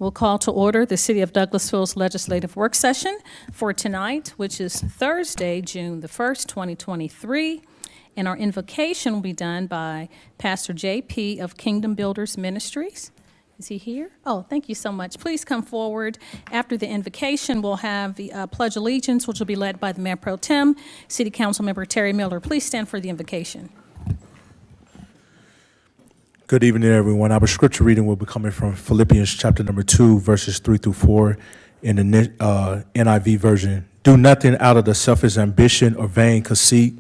We'll call to order the City of Douglasville's legislative work session for tonight, which is Thursday, June the 1st, 2023. And our invocation will be done by Pastor J.P. of Kingdom Builders Ministries. Is he here? Oh, thank you so much. Please come forward. After the invocation, we'll have the Pledge of Allegiance, which will be led by the Mayor Pro Tem, City Council Member Terry Miller. Please stand for the invocation. Good evening, everyone. Our scripture reading will be coming from Philippians chapter number 2, verses 3 through 4 in the NIV version. Do nothing out of the selfish ambition or vain conceit.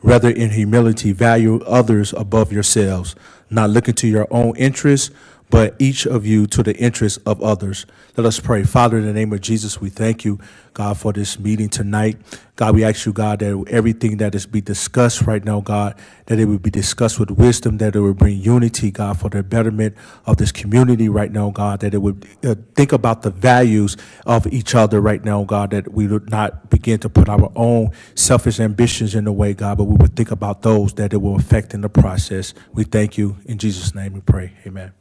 Rather, in humility, value others above yourselves, not looking to your own interests, but each of you to the interests of others. Let us pray. Father, in the name of Jesus, we thank you, God, for this meeting tonight. God, we ask you, God, that everything that is being discussed right now, God, that it would be discussed with wisdom, that it would bring unity, God, for the betterment of this community right now, God, that it would think about the values of each other right now, God, that we would not begin to put our own selfish ambitions in the way, God, but we would think about those that it will affect in the process. We thank you. In Jesus' name we pray. Amen.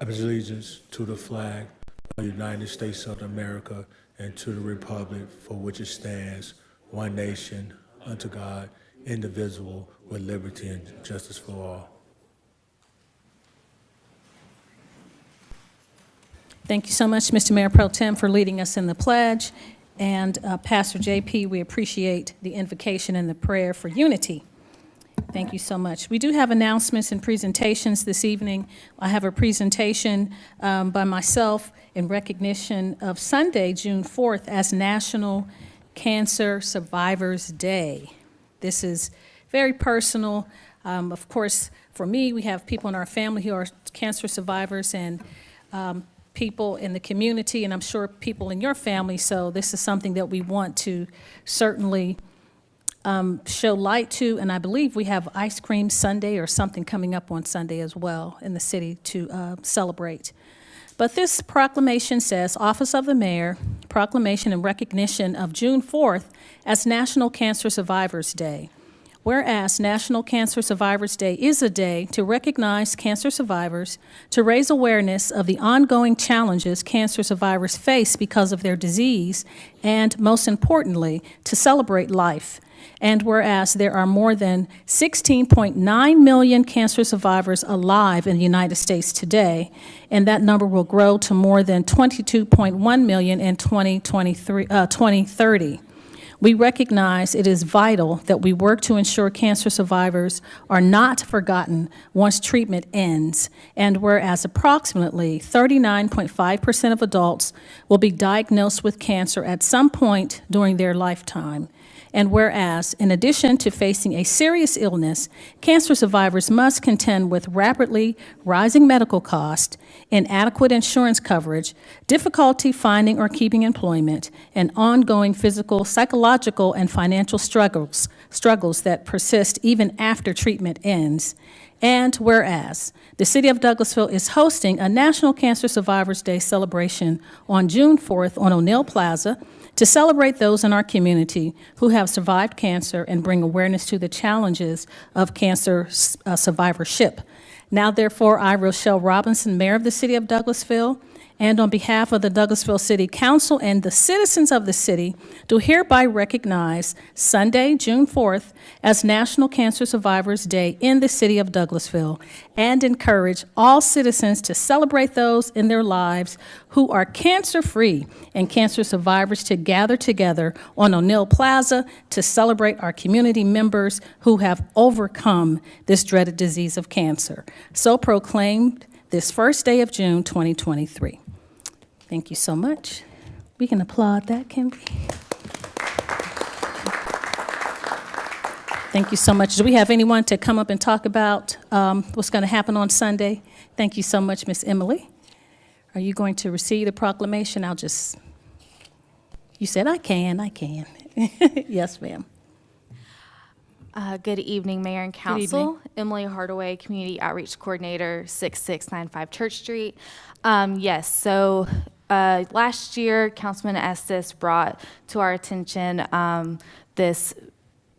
I pledge allegiance to the flag of the United States of America and to the republic for which it stands, one nation, under God, indivisible, with liberty and justice for all. Thank you so much, Mr. Mayor Pro Tem, for leading us in the pledge. And Pastor JP, we appreciate the invocation and the prayer for unity. Thank you so much. We do have announcements and presentations this evening. I have a presentation by myself in recognition of Sunday, June 4th, as National Cancer Survivors Day. This is very personal. Of course, for me, we have people in our family who are cancer survivors and people in the community, and I'm sure people in your family, so this is something that we want to certainly show light to, and I believe we have Ice Cream Sunday or something coming up on Sunday as well in the city to celebrate. But this proclamation says, Office of the Mayor, proclamation in recognition of June 4th as National Cancer Survivors Day. Whereas National Cancer Survivors Day is a day to recognize cancer survivors, to raise awareness of the ongoing challenges cancer survivors face because of their disease, and most importantly, to celebrate life. And whereas there are more than 16.9 million cancer survivors alive in the United States today, and that number will grow to more than 22.1 million in 2030. We recognize it is vital that we work to ensure cancer survivors are not forgotten once treatment ends, and whereas approximately 39.5% of adults will be diagnosed with cancer at some point during their lifetime. And whereas, in addition to facing a serious illness, cancer survivors must contend with rapidly rising medical costs, inadequate insurance coverage, difficulty finding or keeping employment, and ongoing physical, psychological, and financial struggles that persist even after treatment ends. And whereas the City of Douglasville is hosting a National Cancer Survivors Day celebration on June 4th on O'Neill Plaza to celebrate those in our community who have survived cancer and bring awareness to the challenges of cancer survivorship. Now, therefore, I, Rochelle Robinson, Mayor of the City of Douglasville, and on behalf of the Douglasville City Council and the citizens of the city, do hereby recognize Sunday, June 4th, as National Cancer Survivors Day in the City of Douglasville, and encourage all citizens to celebrate those in their lives who are cancer-free and cancer survivors to gather together on O'Neill Plaza to celebrate our community members who have overcome this dreaded disease of cancer. So proclaimed this first day of June 2023. Thank you so much. We can applaud that, can we? Thank you so much. Do we have anyone to come up and talk about what's going to happen on Sunday? Thank you so much, Miss Emily. Are you going to receive the proclamation? You said I can. Yes, ma'am. Good evening, Mayor and Council. Emily Hardaway, Community Outreach Coordinator, 6695 Church Street. So last year, Councilman Estes brought to our attention this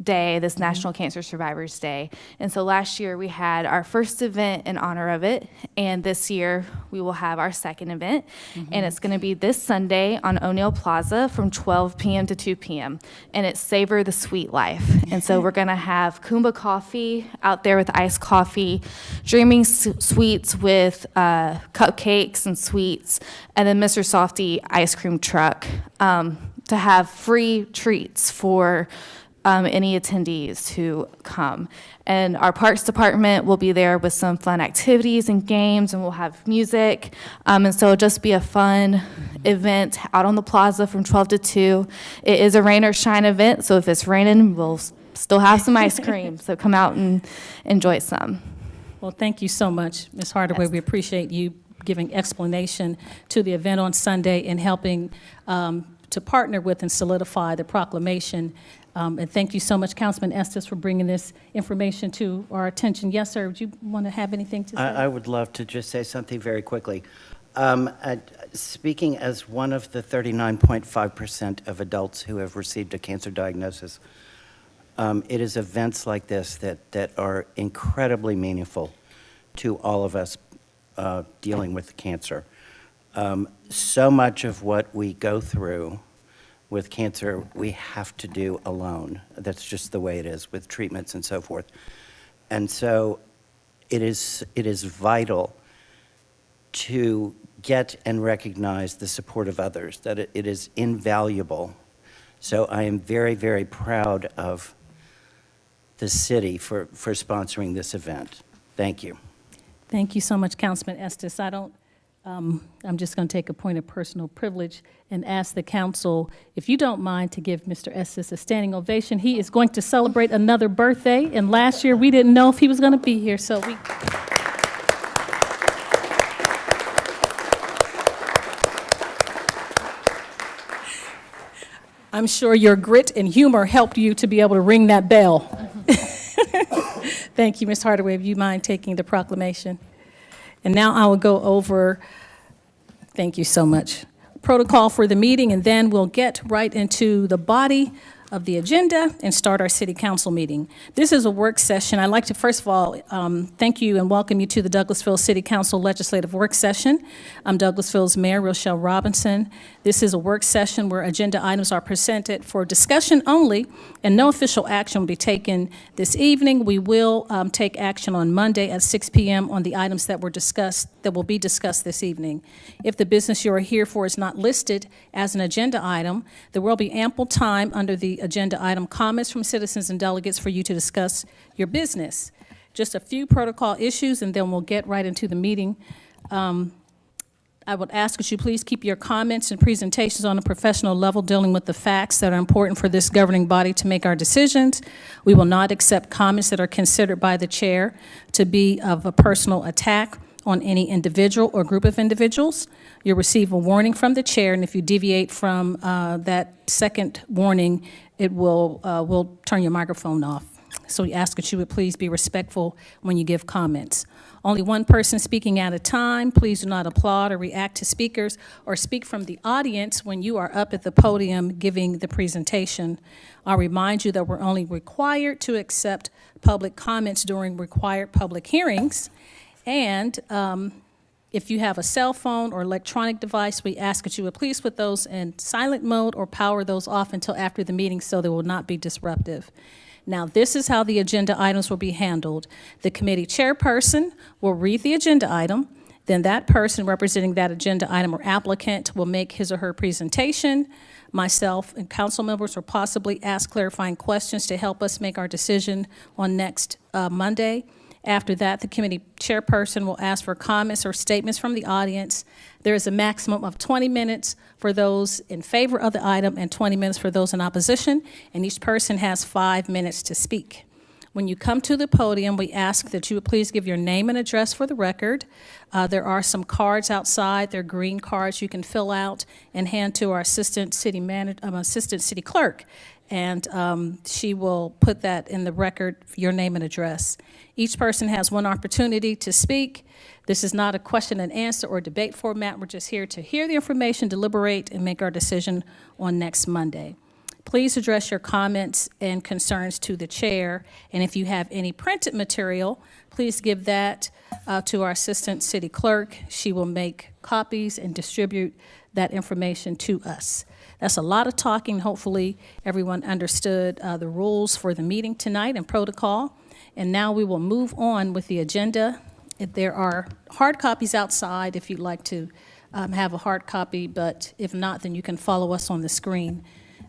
day, this National Cancer Survivors Day. And so last year we had our first event in honor of it, and this year we will have our second event, and it's going to be this Sunday on O'Neill Plaza from 12 p.m. to 2 p.m., and it's Savor the Sweet Life. And so we're going to have Kumba Coffee out there with iced coffee, Dreaming Sweets with cupcakes and sweets, and then Mr. Softy ice cream truck to have free treats for any attendees who come. And our Parks Department will be there with some fun activities and games, and we'll have music. And so it'll just be a fun event out on the plaza from 12 to 2. It is a rain or shine event, so if it's raining, we'll still have some ice cream. So come out and enjoy some. Well, thank you so much, Ms. Hardaway. We appreciate you giving explanation to the event on Sunday and helping to partner with and solidify the proclamation. And thank you so much, Councilman Estes, for bringing this information to our attention. Yes, sir, would you want to have anything to say? I would love to just say something very quickly. Speaking as one of the 39.5% of adults who have received a cancer diagnosis, it is events like this that are incredibly meaningful to all of us dealing with cancer. So much of what we go through with cancer, we have to do alone. That's just the way it is with treatments and so forth. And so it is vital to get and recognize the support of others, that it is invaluable. So I am very, very proud of the city for sponsoring this event. Thank you. Thank you so much, Councilman Estes. I'm just going to take a point of personal privilege and ask the council, if you don't mind, to give Mr. Estes a standing ovation. He is going to celebrate another birthday, and last year we didn't know if he was going to be here, so we... I'm sure your grit and humor helped you to be able to ring that bell. Thank you, Ms. Hardaway. If you mind taking the proclamation. And now I will go over, thank you so much, protocol for the meeting, and then we'll get right into the body of the agenda and start our city council meeting. This is a work session. I'd like to first of all thank you and welcome you to the Douglasville City Council Legislative Work Session. I'm Douglasville's Mayor, Rochelle Robinson. This is a work session where agenda items are presented for discussion only, and no official action will be taken this evening. We will take action on Monday at 6 p.m. on the items that will be discussed this evening. If the business you are here for is not listed as an agenda item, there will be ample time under the agenda item comments from citizens and delegates for you to discuss your business. Just a few protocol issues, and then we'll get right into the meeting. I would ask that you please keep your comments and presentations on a professional level, dealing with the facts that are important for this governing body to make our decisions. We will not accept comments that are considered by the chair to be of a personal attack on any individual or group of individuals. You'll receive a warning from the chair, and if you deviate from that second warning, it will turn your microphone off. So we ask that you would please be respectful when you give comments. Only one person speaking at a time. Please do not applaud or react to speakers or speak from the audience when you are up at the podium giving the presentation. I'll remind you that we're only required to accept public comments during required public hearings. And if you have a cell phone or electronic device, we ask that you would please put those in silent mode or power those off until after the meeting so they will not be disruptive. Now, this is how the agenda items will be handled. The committee chairperson will read the agenda item. Then that person representing that agenda item or applicant will make his or her presentation. Myself and council members will possibly ask clarifying questions to help us make our decision on next Monday. After that, the committee chairperson will ask for comments or statements from the audience. There is a maximum of 20 minutes for those in favor of the item and 20 minutes for those in opposition, and each person has 5 minutes to speak. When you come to the podium, we ask that you would please give your name and address for the record. There are some cards outside. They're green cards you can fill out and hand to our assistant city clerk, and she will put that in the record, your name and address. Each person has one opportunity to speak. This is not a question and answer or debate format. We're just here to hear the information, deliberate, and make our decision on next Monday. Please address your comments and concerns to the chair, and if you have any printed material, please give that to our Assistant City Clerk. She will make copies and distribute that information to us. That's a lot of talking. Hopefully, everyone understood the rules for the meeting tonight and protocol. And now we will move on with the agenda. If there are hard copies outside if you'd like to have a hard copy, but if not, then you can follow us on the screen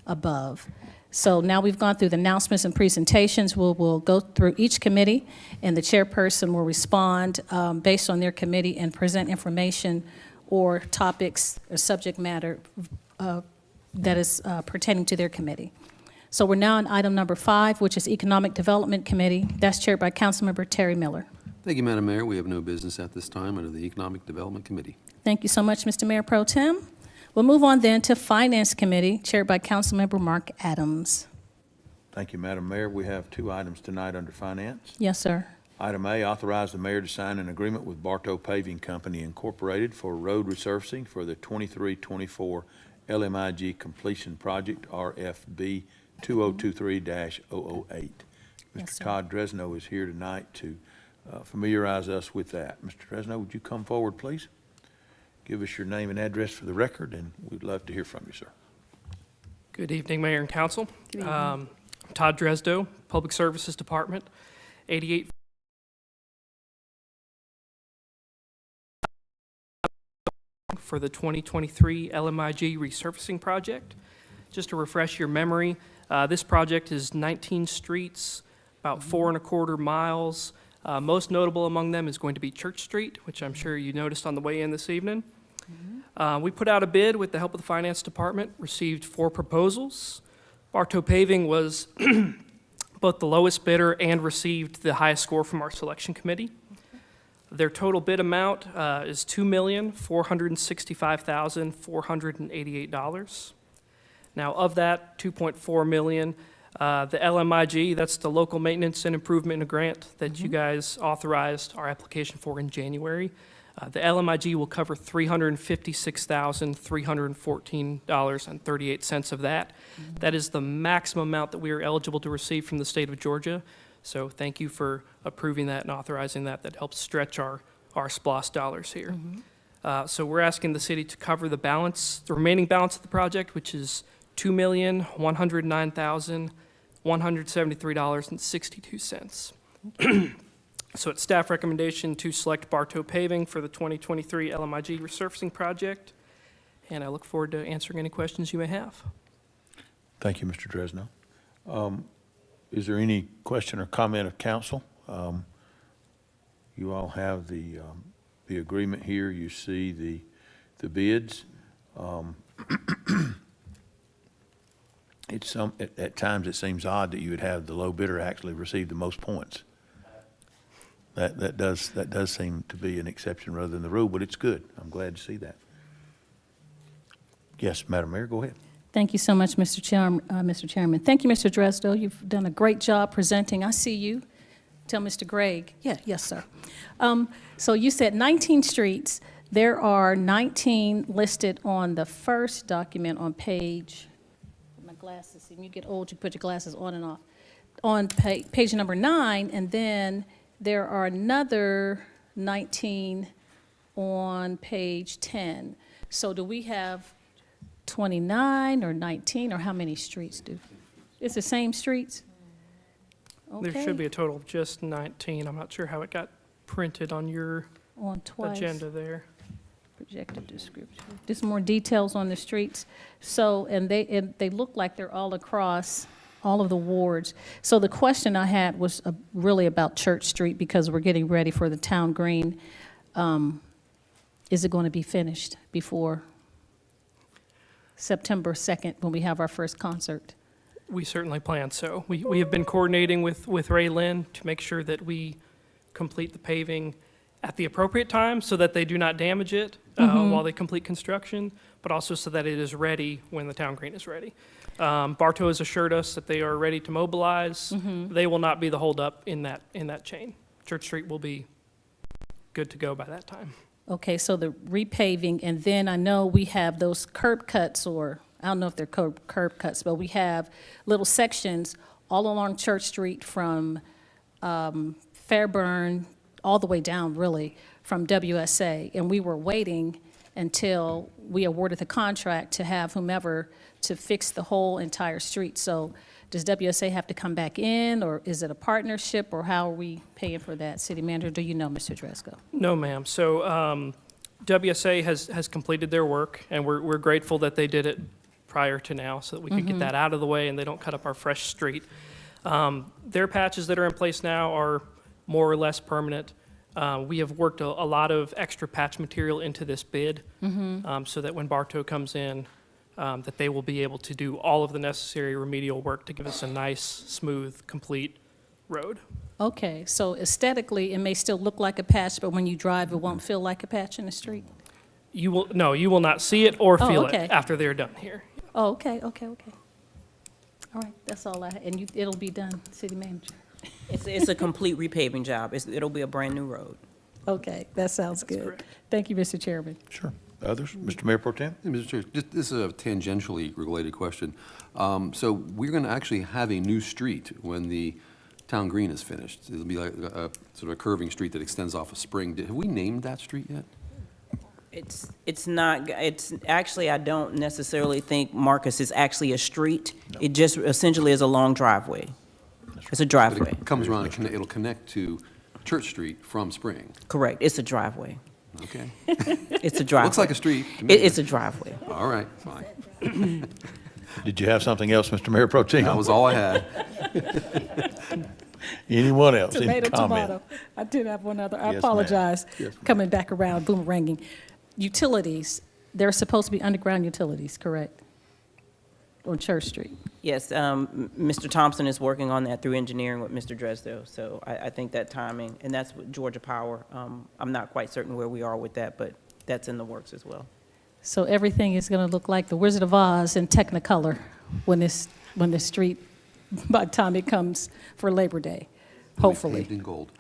above. So now we've gone through the announcements and presentations. We'll go through each committee, and the chairperson will respond based on their committee and present information or topics or subject matter that is pertaining to their committee. So we're now on item number 5, which is Economic Development Committee. That's chaired by Councilmember Terry Miller. Thank you, Madam Mayor. We have no business at this time under the Economic Development Committee. Thank you so much, Mr. Mayor Pro Tem. We'll move on then to Finance Committee, chaired by Councilmember Mark Adams. Thank you, Madam Mayor. We have 2 items tonight under Finance. Yes, sir. Item A, authorize the mayor to sign an agreement with Bartow Paving Company Incorporated for road resurfacing for the 23-24 LMIG completion project, RFB 2023-008. Yes, Mr. sir. Todd Dresno is here tonight to familiarize us with that. Mr. Dresno, would you come forward, please? Give us your name and address for the record, and we'd love to hear from you, sir. Good evening, Mayor and Council. Good evening. Todd Dresdo, Public Services Department, 88 for the 2023 LMIG resurfacing project. Just to refresh your memory, this project is 19 streets, about 4.25 miles. Most notable among them is going to be Church Street, which I'm sure you noticed on the way in this evening. We put out a bid with the help of the Finance Department, received 4 proposals. Bartow Paving was both the lowest bidder and received the highest score from our selection committee. Their total bid amount is $2,465,488. Now, of that $2.4 million, the LMIG, that's the Local Maintenance and Improvement Grant that you guys authorized our application for in January. The LMIG will cover $356,314.38 of that. That is the maximum amount that we are eligible to receive from the state of Georgia. So thank you for approving that and authorizing that. That helps stretch our SPLOST dollars here. So we're asking the city to cover the remaining balance of the project, which is $2,109,173.62. So it's staff recommendation to select Bartow Paving for the 2023 LMIG resurfacing project, and I look forward to answering any questions you may have. Thank you, Mr. Dresno. Is there any question or comment of council? You all have the agreement here. You see the bids. At times it seems odd that you would have the low bidder actually receive the most points. That does seem to be an exception rather than the rule, but it's good. I'm glad to see that. Yes, Madam Mayor, go ahead. Thank you so much, Mr. Chairman. Thank you, Mr. Dresdo. You've done a great job presenting. I see you. Tell Mr. Gregg. Yeah, yes, sir. So you said 19 streets. There are 19 listed on the first document on page, my glasses, when you get old, you put your glasses on and off, on page number 9, and then there are another 19 on page 10. So do we have 29 or 19, or how many streets do? It's the same streets? There should be a total of just 19. I'm not sure how it got printed on your On twice. agenda there. Projected description. Just more details on the streets. So, and they look like they're all across all of the wards. So the question I had was really about Church Street, because we're getting ready for the Town Green. Is it going to be finished before September 2nd when we have our first concert? We certainly plan so. We have been coordinating with Ray Lynn to make sure that we complete the paving at the appropriate time so that they do not damage it while they complete construction, but also so that it is ready when the Town Green is ready. Bartow has assured us that they are ready to mobilize. They will not be the holdup in that chain. Church Street will be good to go by that time. Okay, so the repaving, and then I know we have those curb cuts, or I don't know if they're curb cuts, but we have little sections all along Church Street from Fairburn all the way down, really, from WSA. And we were waiting until we awarded the contract to have whomever to fix the whole entire street. So does WSA have to come back in, or is it a partnership, or how are we paying for that? City Manager, do you know, Mr. Dresco? No, ma'am. So WSA has completed their work, and we're grateful that they did it prior to now so that we could get that out of the way and they don't cut up our fresh street. Their patches that are in place now are more or less permanent. We have worked a lot of extra patch material into this bid so that when Bartow comes in, that they will be able to do all of the necessary remedial work to give us a nice, smooth, complete road. Okay, so aesthetically, it may still look like a patch, but when you drive, it won't feel like a patch in the street? You will not see it or Oh, feel okay. it after they're done here. Oh, okay. All right, that's all it'll be done, City Manager. It's a complete repaving job. It'll be a brand-new road. Okay, that sounds good. correct. Thank you, Mr. Chairman. Sure. Others? Mr. Mayor Pro Tem? Hey, Mr. Chair, this is a tangentially related question. So we're going to actually have a new street when the town green is finished. It'll be like a sort of a curving street that extends off a spring. Have we named that street yet? It's not, it's, actually, I don't necessarily think Marcus is actually a street. It just essentially is a long driveway. It's a But driveway, it comes around, it'll connect to Church Street from Spring, correct. It's a driveway. okay? It's a driveway. Looks like a street to me. It's a driveway. All right, fine. Did you have something else, Mr. Mayor Pro Tem? That was all I had. Anyone else? Any Tomato, comment? tomato. I did have one other, I Yes, ma'am. apologize. Yes, ma'am. Coming back around, boomeranging. Utilities, they're supposed to be underground utilities, correct? On Church Street. Yes, Mr. Thompson is working on that through engineering with Mr. Dresdo, so I think that timing, and that's with Georgia Power. I'm not quite certain where we are with that, but that's in the works as well. So everything is going to look like the Wizard of Oz in Technicolor when this street, by the time it comes for Labor Day, hopefully. Paved in gold.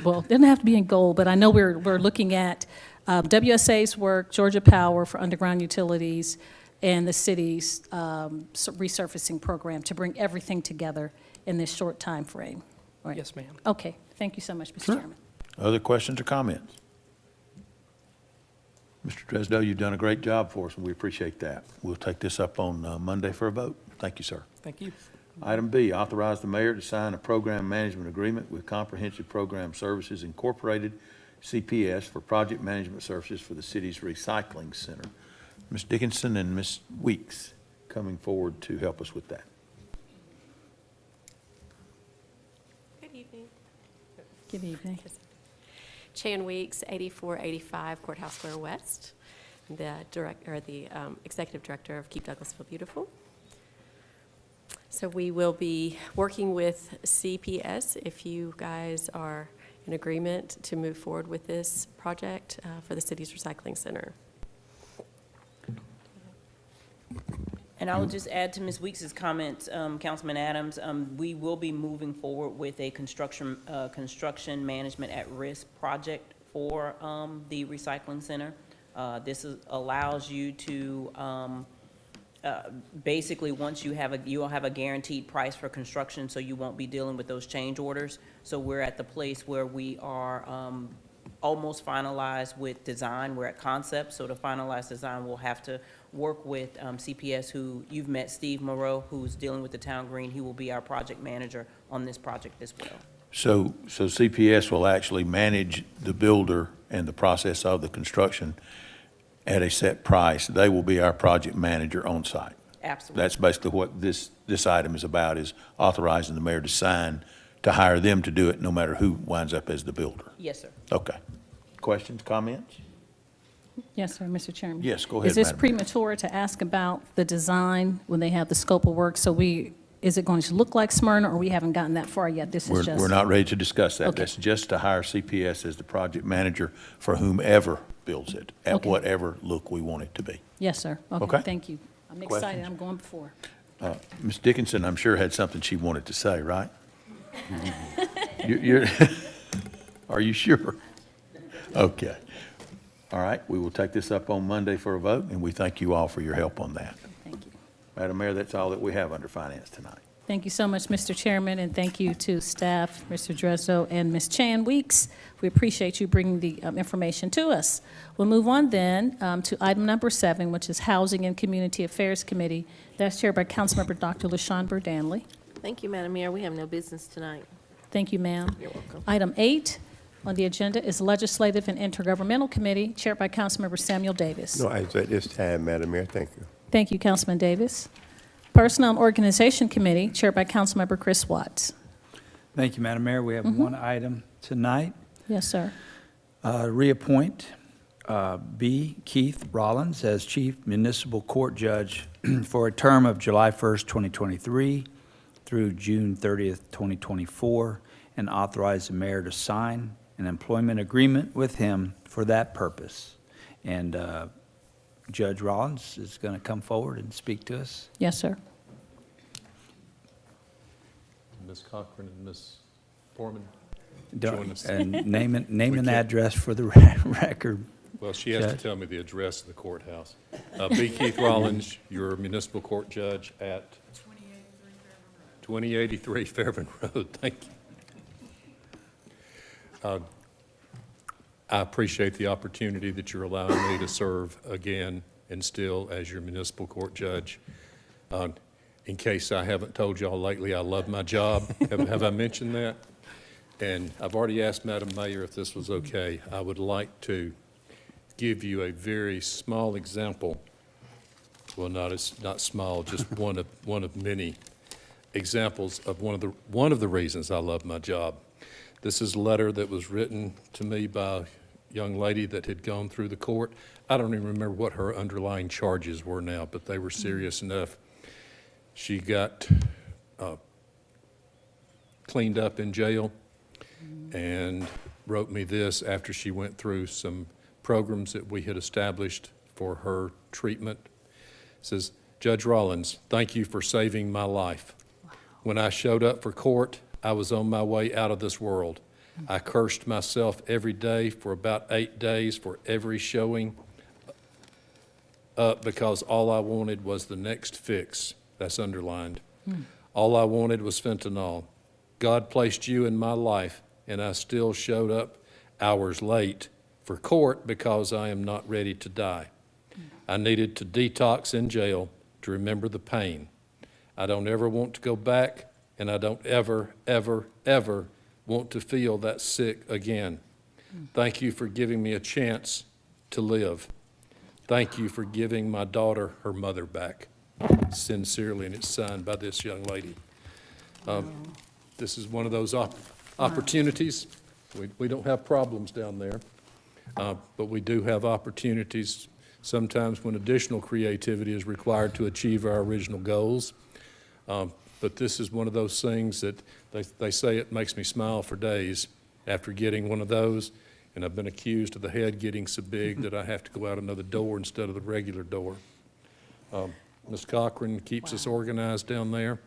Well, it doesn't have to be in gold, but I know we're looking at WSA's work, Georgia Power for underground utilities, and the city's resurfacing program to bring everything together in this short time frame. Right. Yes, ma'am. Okay, thank you so much, Mr. Chairman. Other questions or comments? Mr. Dresdo, you've done a great job for us, and we appreciate that. We'll take this up on Monday for a vote. Thank you, sir. Thank you. Item B, authorize the mayor to sign a program management agreement with Comprehensive Program Services Incorporated, CPS, for project management services for the city's recycling center. Ms. Dickinson and Ms. Weeks coming forward to help us with that. Good evening. Good evening. Chan Weeks, 8485 Courthouse Square West, the executive director of Keep Douglasville Beautiful. So we will be working with CPS if you guys are in agreement to move forward with this project for the city's recycling center. And I will just add to Ms. Weeks's comments, Councilman Adams, we will be moving forward with a construction management at risk project for the recycling center. This allows you to basically, once you'll have a guaranteed price for construction, so you won't be dealing with those change orders. So we're at the place where we are almost finalized with design. We're at concept, so to finalize design, we'll have to work with CPS, who you've met, Steve Moreau, who's dealing with the town green. He will be our project manager on this project as well. So CPS will actually manage the builder and the process of the construction at a set price. They will be our project manager on site. Absolutely. That's basically what this item is about, is authorizing the mayor to sign to hire them to do it, no matter who winds up as the builder. Yes, sir. Okay. Questions, comments? Yes, sir, Mr. Chairman. Yes, go ahead, Is this Madam. premature to ask about the design when they have the scope of work? So is it going to look like Smyrna, or we haven't gotten that far yet? This is just. We're not ready to discuss that. Okay. That's just to hire CPS as the project manager for whomever builds it, at Okay. whatever look we want it to be. Yes, sir. Okay. Okay, thank you. I'm excited. Questions? I'm going before. Ms. Dickinson, I'm sure had something she wanted to say, right? You're, are you sure? Okay. All right, we will take this up on Monday for a vote, and we thank you all for your help on that. Thank you. Madam Mayor, that's all that we have under finance tonight. Thank you so much, Mr. Chairman, and thank you to staff, Mr. Drezzo and Ms. Chan Weeks. We appreciate you bringing the information to us. We'll move on then to item number 7, which is Housing and Community Affairs Committee. That's chaired by Councilmember Dr. LaShawn Burdanley. Thank you, Madam Mayor. We have no business tonight. Thank you, ma'am. You're welcome. Item 8 on the agenda is Legislative and Intergovernmental Committee, chaired by Councilmember Samuel Davis. No items at this time, Madam Mayor. Thank you. Thank you, Councilman Davis. Personnel and Organization Committee, chaired by Councilmember Chris Watts. Thank you, Madam Mayor. We have one item tonight. Yes, sir. Reappoint B. Keith Rollins as Chief Municipal Court Judge for a term of July 1st, 2023 through June 30th, 2024, and authorize the mayor to sign an employment agreement with him for that purpose. And Judge Rollins is going to come forward and speak to us. Yes, sir. Ms. Cochran and Ms. Foreman. Don't- us. And name and can't- address for the record. Well, she has to Judge. tell me the address of the courthouse. B. Keith Rollins, your municipal court judge at 2083 Fairburn Road. Thank you. I appreciate the opportunity that you're allowing me to serve again and still as your municipal court judge. In case I haven't told y'all lately, I love my job. Have I mentioned that? And I've already asked Madam Mayor if this was okay. I would like to give you a very small example. Well, not small, just one of many examples of one of the reasons I love my job. This is a letter that was written to me by a young lady that had gone through the court. I don't even remember what her underlying charges were now, but they were serious enough. She got cleaned up in jail and wrote me this after she went through some programs that we had established for her treatment. It says, Judge Rollins, thank you for saving my life. When I showed up for court, I was on my way out of this world. I cursed myself every day for about 8 days for every showing up because all I wanted was the next fix. That's underlined. All I wanted was fentanyl. God placed you in my life, and I still showed up hours late for court because I am not ready to die. I needed to detox in jail to remember the pain. I don't ever want to go back, and I don't ever, ever, ever want to feel that sick again. Thank you for giving me a chance to live. Thank you for giving my daughter her mother back. Sincerely, and it's signed by this young lady. This is one of those opportunities. We don't have problems down there, but we do have opportunities sometimes when additional creativity is required to achieve our original goals. But this is one of those things that they say it makes me smile for days after getting one of those, and I've been accused of the head getting so big that I have to go out another door instead of the regular door. Ms. Cochran keeps us organized down there.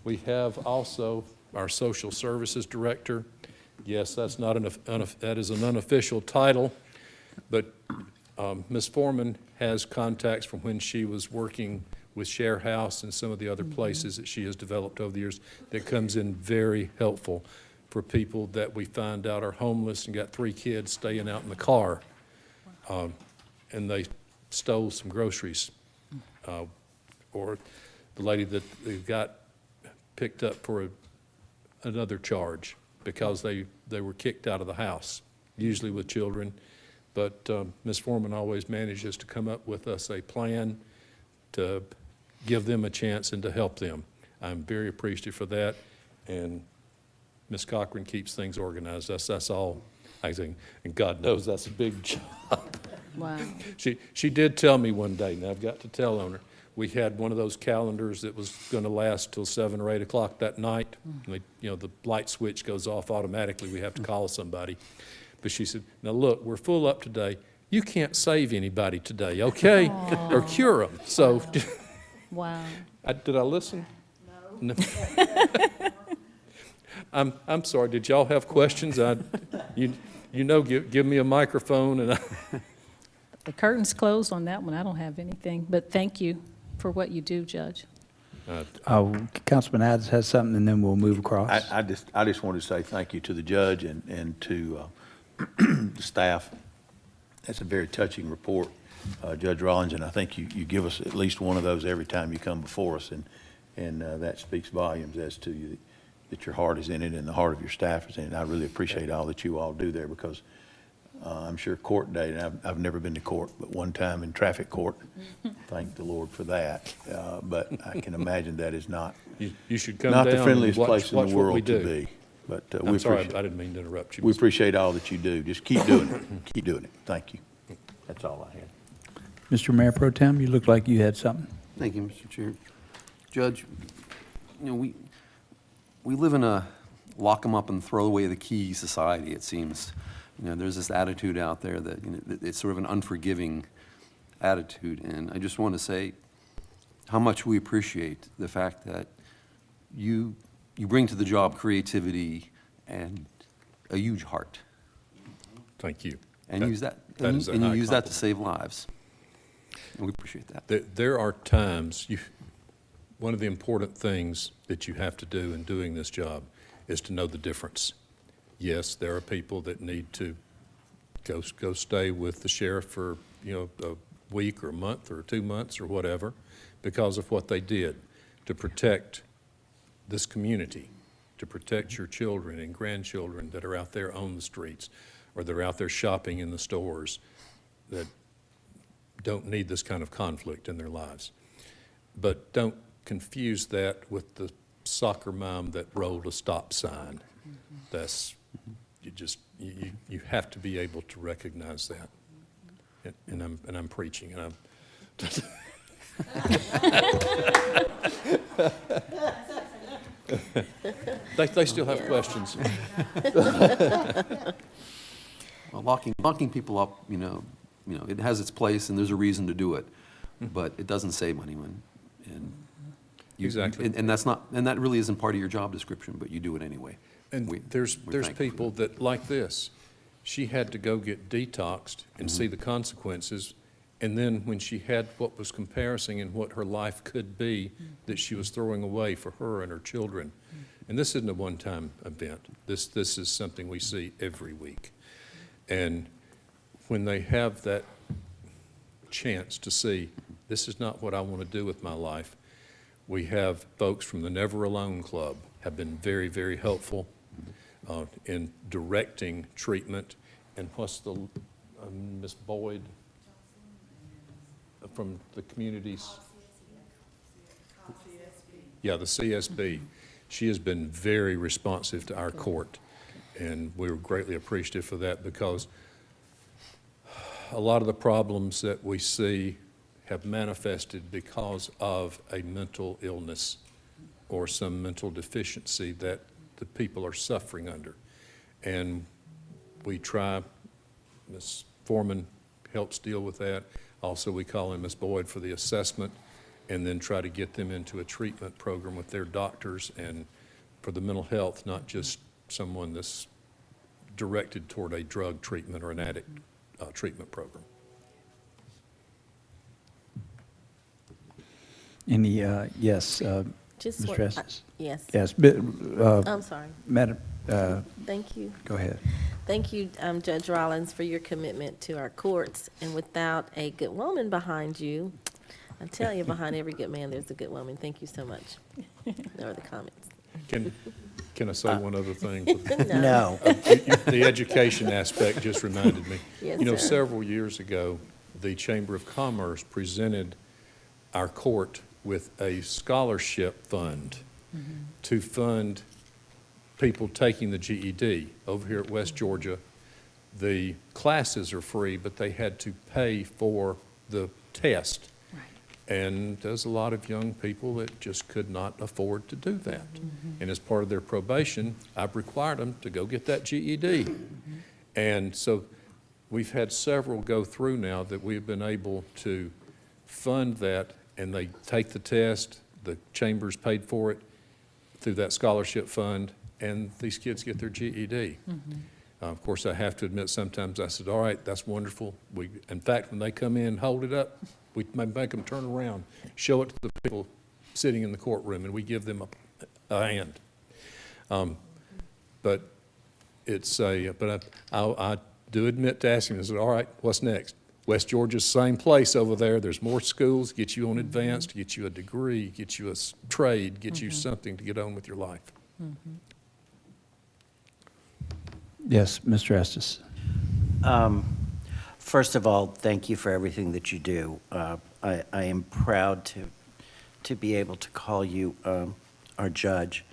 We have also our Social Services Director. Yes, that's not that is an unofficial title, but Ms. Foreman has contacts from when she was working with Share House and some of the other places that she has developed over the years that comes in very helpful for people that we find out are homeless and got 3 kids staying out in the car, and they stole some groceries. Or the lady that they got picked up for another charge because they were kicked out of the house, usually with children. But Ms. Foreman always manages to come up with us a plan to give them a chance and to help them. I'm very appreciative for that, and Ms. Cochran keeps things organized. That's all I think, and God knows that's a big job. Wow. She did tell me one day, and I've got to tell on her, we had one of those calendars that was going to last till 7 or 8 o'clock that night. And the light switch goes off automatically. We have to call somebody. But she said, now look, we're full up today. You can't save anybody today, okay? Or cure them. So, Wow. did I listen? No. I'm sorry. Did y'all have questions? Give me a microphone and The curtain's closed on that one. I don't have anything, but thank you for what you do, Judge. Councilman Adams has something, and then we'll move across. I just wanted to say thank you to the judge and to the staff. That's a very touching report, Judge Rollins, and I think you give us at least one of those every time you come before us, and that speaks volumes as to you, that your heart is in it and the heart of your staff is in it. I really appreciate all that you all do there, because I'm sure court day, and I've never been to court, but one time in traffic court, thank the Lord for that. But I can imagine that is not You should come not down the friendliest and place in watch the what we world to do. be. But we I'm sorry, appreciate I didn't mean to interrupt you. we Mr. appreciate all that you do. Just keep doing it. Keep doing it. Thank you. That's all I had. Mr. Mayor Pro Tem, you look like you had something. Thank you, Mr. Chair. Judge, we live in a lock 'em up and throw away the key society, it seems. There's this attitude out there that, it's sort of an unforgiving attitude. And I just want to say how much we appreciate the fact that you bring to the job creativity and a huge heart. Thank you. And use that is a and you high use that to compliment. save lives. And we appreciate that. There are times, one of the important things that you have to do in doing this job is to know the difference. Yes, there are people that need to go stay with the sheriff for, a week or a month or 2 months or whatever because of what they did to protect this community, to protect your children and grandchildren that are out there on the streets or they're out there shopping in the stores that don't need this kind of conflict in their lives. But don't confuse that with the soccer mom that rolled a stop sign. That's, you have to be able to recognize that. And I'm preaching, and they still have questions. Well, locking people up, it has its place and there's a reason to do it, but it doesn't save anyone. And Exactly. And that really isn't part of your job description, but you do it anyway. And we're there's thankful for people that, like this, she had to go get detoxed and see the consequences, and then when she had what was comparison and what her life could be that she was throwing away for her and her children. And this isn't a one-time event. This is something we see every week. And when they have that chance to see, this is not what I want to do with my life, we have folks from the Never Alone Club have been very, very helpful in directing treatment. And what's the, Ms. Boyd from the communities? Yeah, the CSB. She has been very responsive to our court, and we were greatly appreciative for that, because a lot of the problems that we see have manifested because of a mental illness or some mental deficiency that the people are suffering under. And we try, Ms. Foreman helps deal with that. Also, we call in Ms. Boyd for the assessment, and then try to get them into a treatment program with their doctors and for the mental health, not just someone that's directed toward a drug treatment or an addict treatment program. Any, yes, Just Mr. what- Estes? Yes. Yes, I'm sorry. Madam, Thank you. go ahead. Thank you, Judge Rollins, for your commitment to our courts. And without a good woman behind you, I tell you, behind every good man, there's a good woman. Thank you so much. No other comments. Can I say one other thing? No. The education aspect just reminded me. Yes, You know, sir. several years ago, the Chamber of Commerce presented our court with a scholarship fund to fund people taking the GED. Over here at West Georgia, the classes are free, but they had to pay for the test. And there's a lot of young people that just could not afford to do that. And as part of their probation, I've required them to go get that GED. And so we've had several go through now that we've been able to fund that, and they take the test, the chamber's paid for it through that scholarship fund, and these kids get their GED. Of course, I have to admit, sometimes I said, all right, that's wonderful. In fact, when they come in, hold it up, We make them turn around, show it to the people sitting in the courtroom, and we give them a hand. But it's I do admit to asking, I said, all right, what's next? West Georgia's same place over there. There's more schools, get you on advanced, get you a degree, get you a trade, get you something to get on with your life. Yes, Mr. Estes. First of all, thank you for everything that you do. I am proud to be able to call you our judge.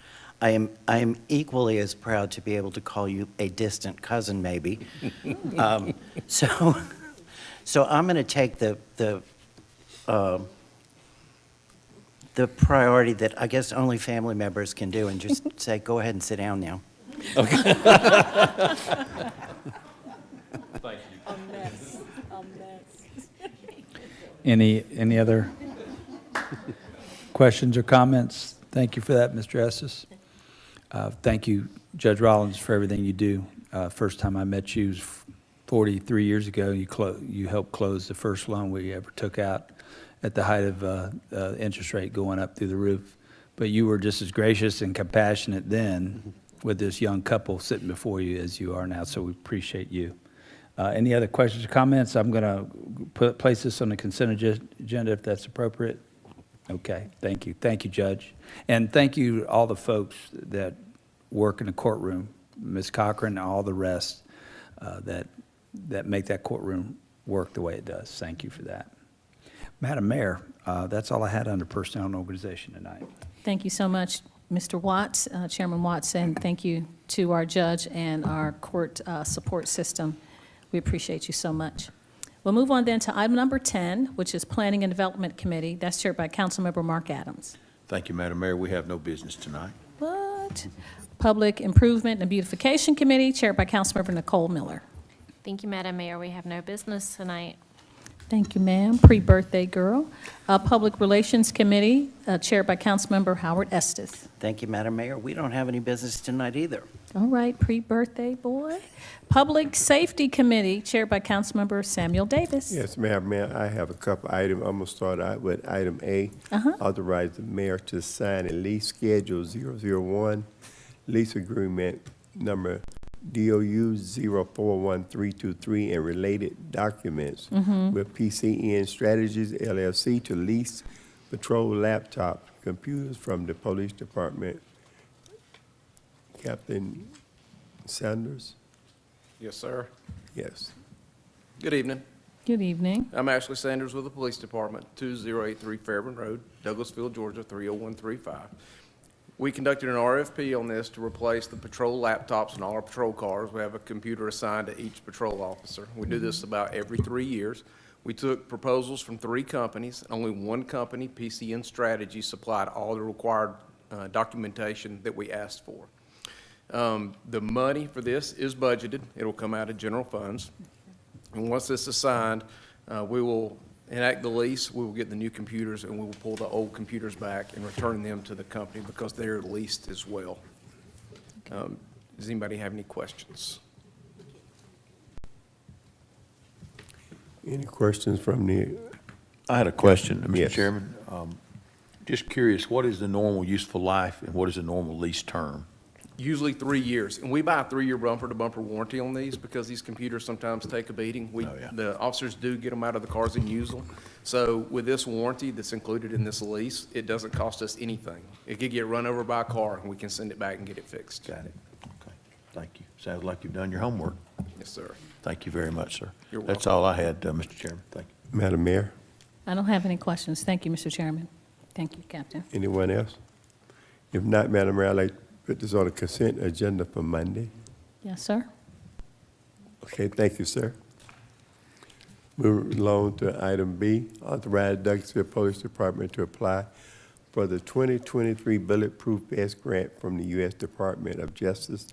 I am equally as proud to be able to call you a distant cousin, maybe. So I'm going to take the priority that I guess only family members can do and just say, go ahead and sit down now. Any other questions or comments? Thank you for that, Mr. Estes. Thank you, Judge Rollins, for everything you do. First time I met you was 43 years ago. You helped close the first loan we ever took out at the height of interest rate going up through the roof. But you were just as gracious and compassionate then with this young couple sitting before you as you are now, so we appreciate you. Any other questions or comments? I'm going to place this on the consent agenda if that's appropriate. Okay, thank you. Thank you, Judge. And thank you to all the folks that work in the courtroom, Ms. Cochran and all the rest that make that courtroom work the way it does. Thank you for that. Madam Mayor, that's all I had under Personnel and Organization tonight. Thank you so much, Mr. Watts, Chairman Watts, and thank you to our judge and our court support system. We appreciate you so much. We'll move on then to item number 10, which is Planning and Development Committee. That's chaired by Councilmember Mark Adams. Thank you, Madam Mayor. We have no business tonight. What? Public Improvement and Beautification Committee, chaired by Councilmember Nicole Miller. Thank you, Madam Mayor. We have no business tonight. Thank you, ma'am. Pre-birthday girl. Public Relations Committee, chaired by Councilmember Howard Estes. Thank you, Madam Mayor. We don't have any business tonight either. All right, pre-birthday boy. Public Safety Committee, chaired by Councilmember Samuel Davis. Yes, Madam Mayor, I have a couple items. I'm going to start out with item A. Authorize the mayor to sign a lease schedule 001, lease agreement number DOU 041323 and related documents with PCN Strategies LLC to lease patrol laptop computers from the police department. Captain Sanders? Yes, sir. Yes. Good evening. Good evening. I'm Ashley Sanders with the Police Department, 2083 Fairburn Road, Douglasville, Georgia, 30135. We conducted an RFP on this to replace the patrol laptops in all our patrol cars. We have a computer assigned to each patrol officer. We do this about every 3 years. We took proposals from 3 companies. Only one company, PCN Strategy, supplied all the required documentation that we asked for. The money for this is budgeted. It'll come out of general funds. And once this is signed, we will enact the lease, we will get the new computers, and we will pull the old computers back and return them to the company because they're leased as well. Does anybody have any questions? Any questions from the, I had a question, Mr. Yes. Chairman. Just curious, what is the normal useful life and what is the normal lease term? Usually 3 years, and we buy a 3-year bumper-to-bumper warranty on these because these computers sometimes take a beating. The officers do get them out of the cars and use them. So with this warranty that's included in this lease, it doesn't cost us anything. It could get run over by a car, and we can send it back and get it fixed. Got it. Okay, thank you. Sounds like you've done your homework. Yes, sir. Thank you very much, sir. You're That's welcome. all I had, Mr. Chairman. Thank you. Madam Mayor? I don't have any questions. Thank you, Mr. Chairman. Thank you, Captain. Anyone else? If not, Madam Mayor, I'd like to put this on the consent agenda for Monday. Yes, sir. Okay, thank you, sir. Moving along to item B, authorize Douglasville Police Department to apply for the 2023 Bulletproof Vest Grant from the U.S. Department of Justice,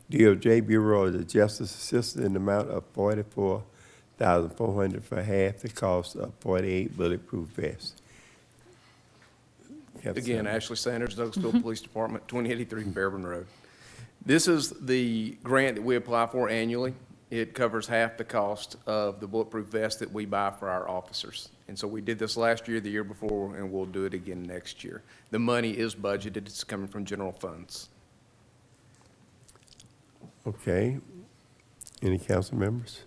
DOJ Bureau of the Justice Assistant in the amount of $44,400 for half the cost of 48 bulletproof vests. Again, Ashley Sanders, Douglasville Police Department, 2083 Fairburn Road. This is the grant that we apply for annually. It covers half the cost of the bulletproof vest that we buy for our officers. And so we did this last year, the year before, and we'll do it again next year. The money is budgeted. It's coming from general funds. Okay. Any council members?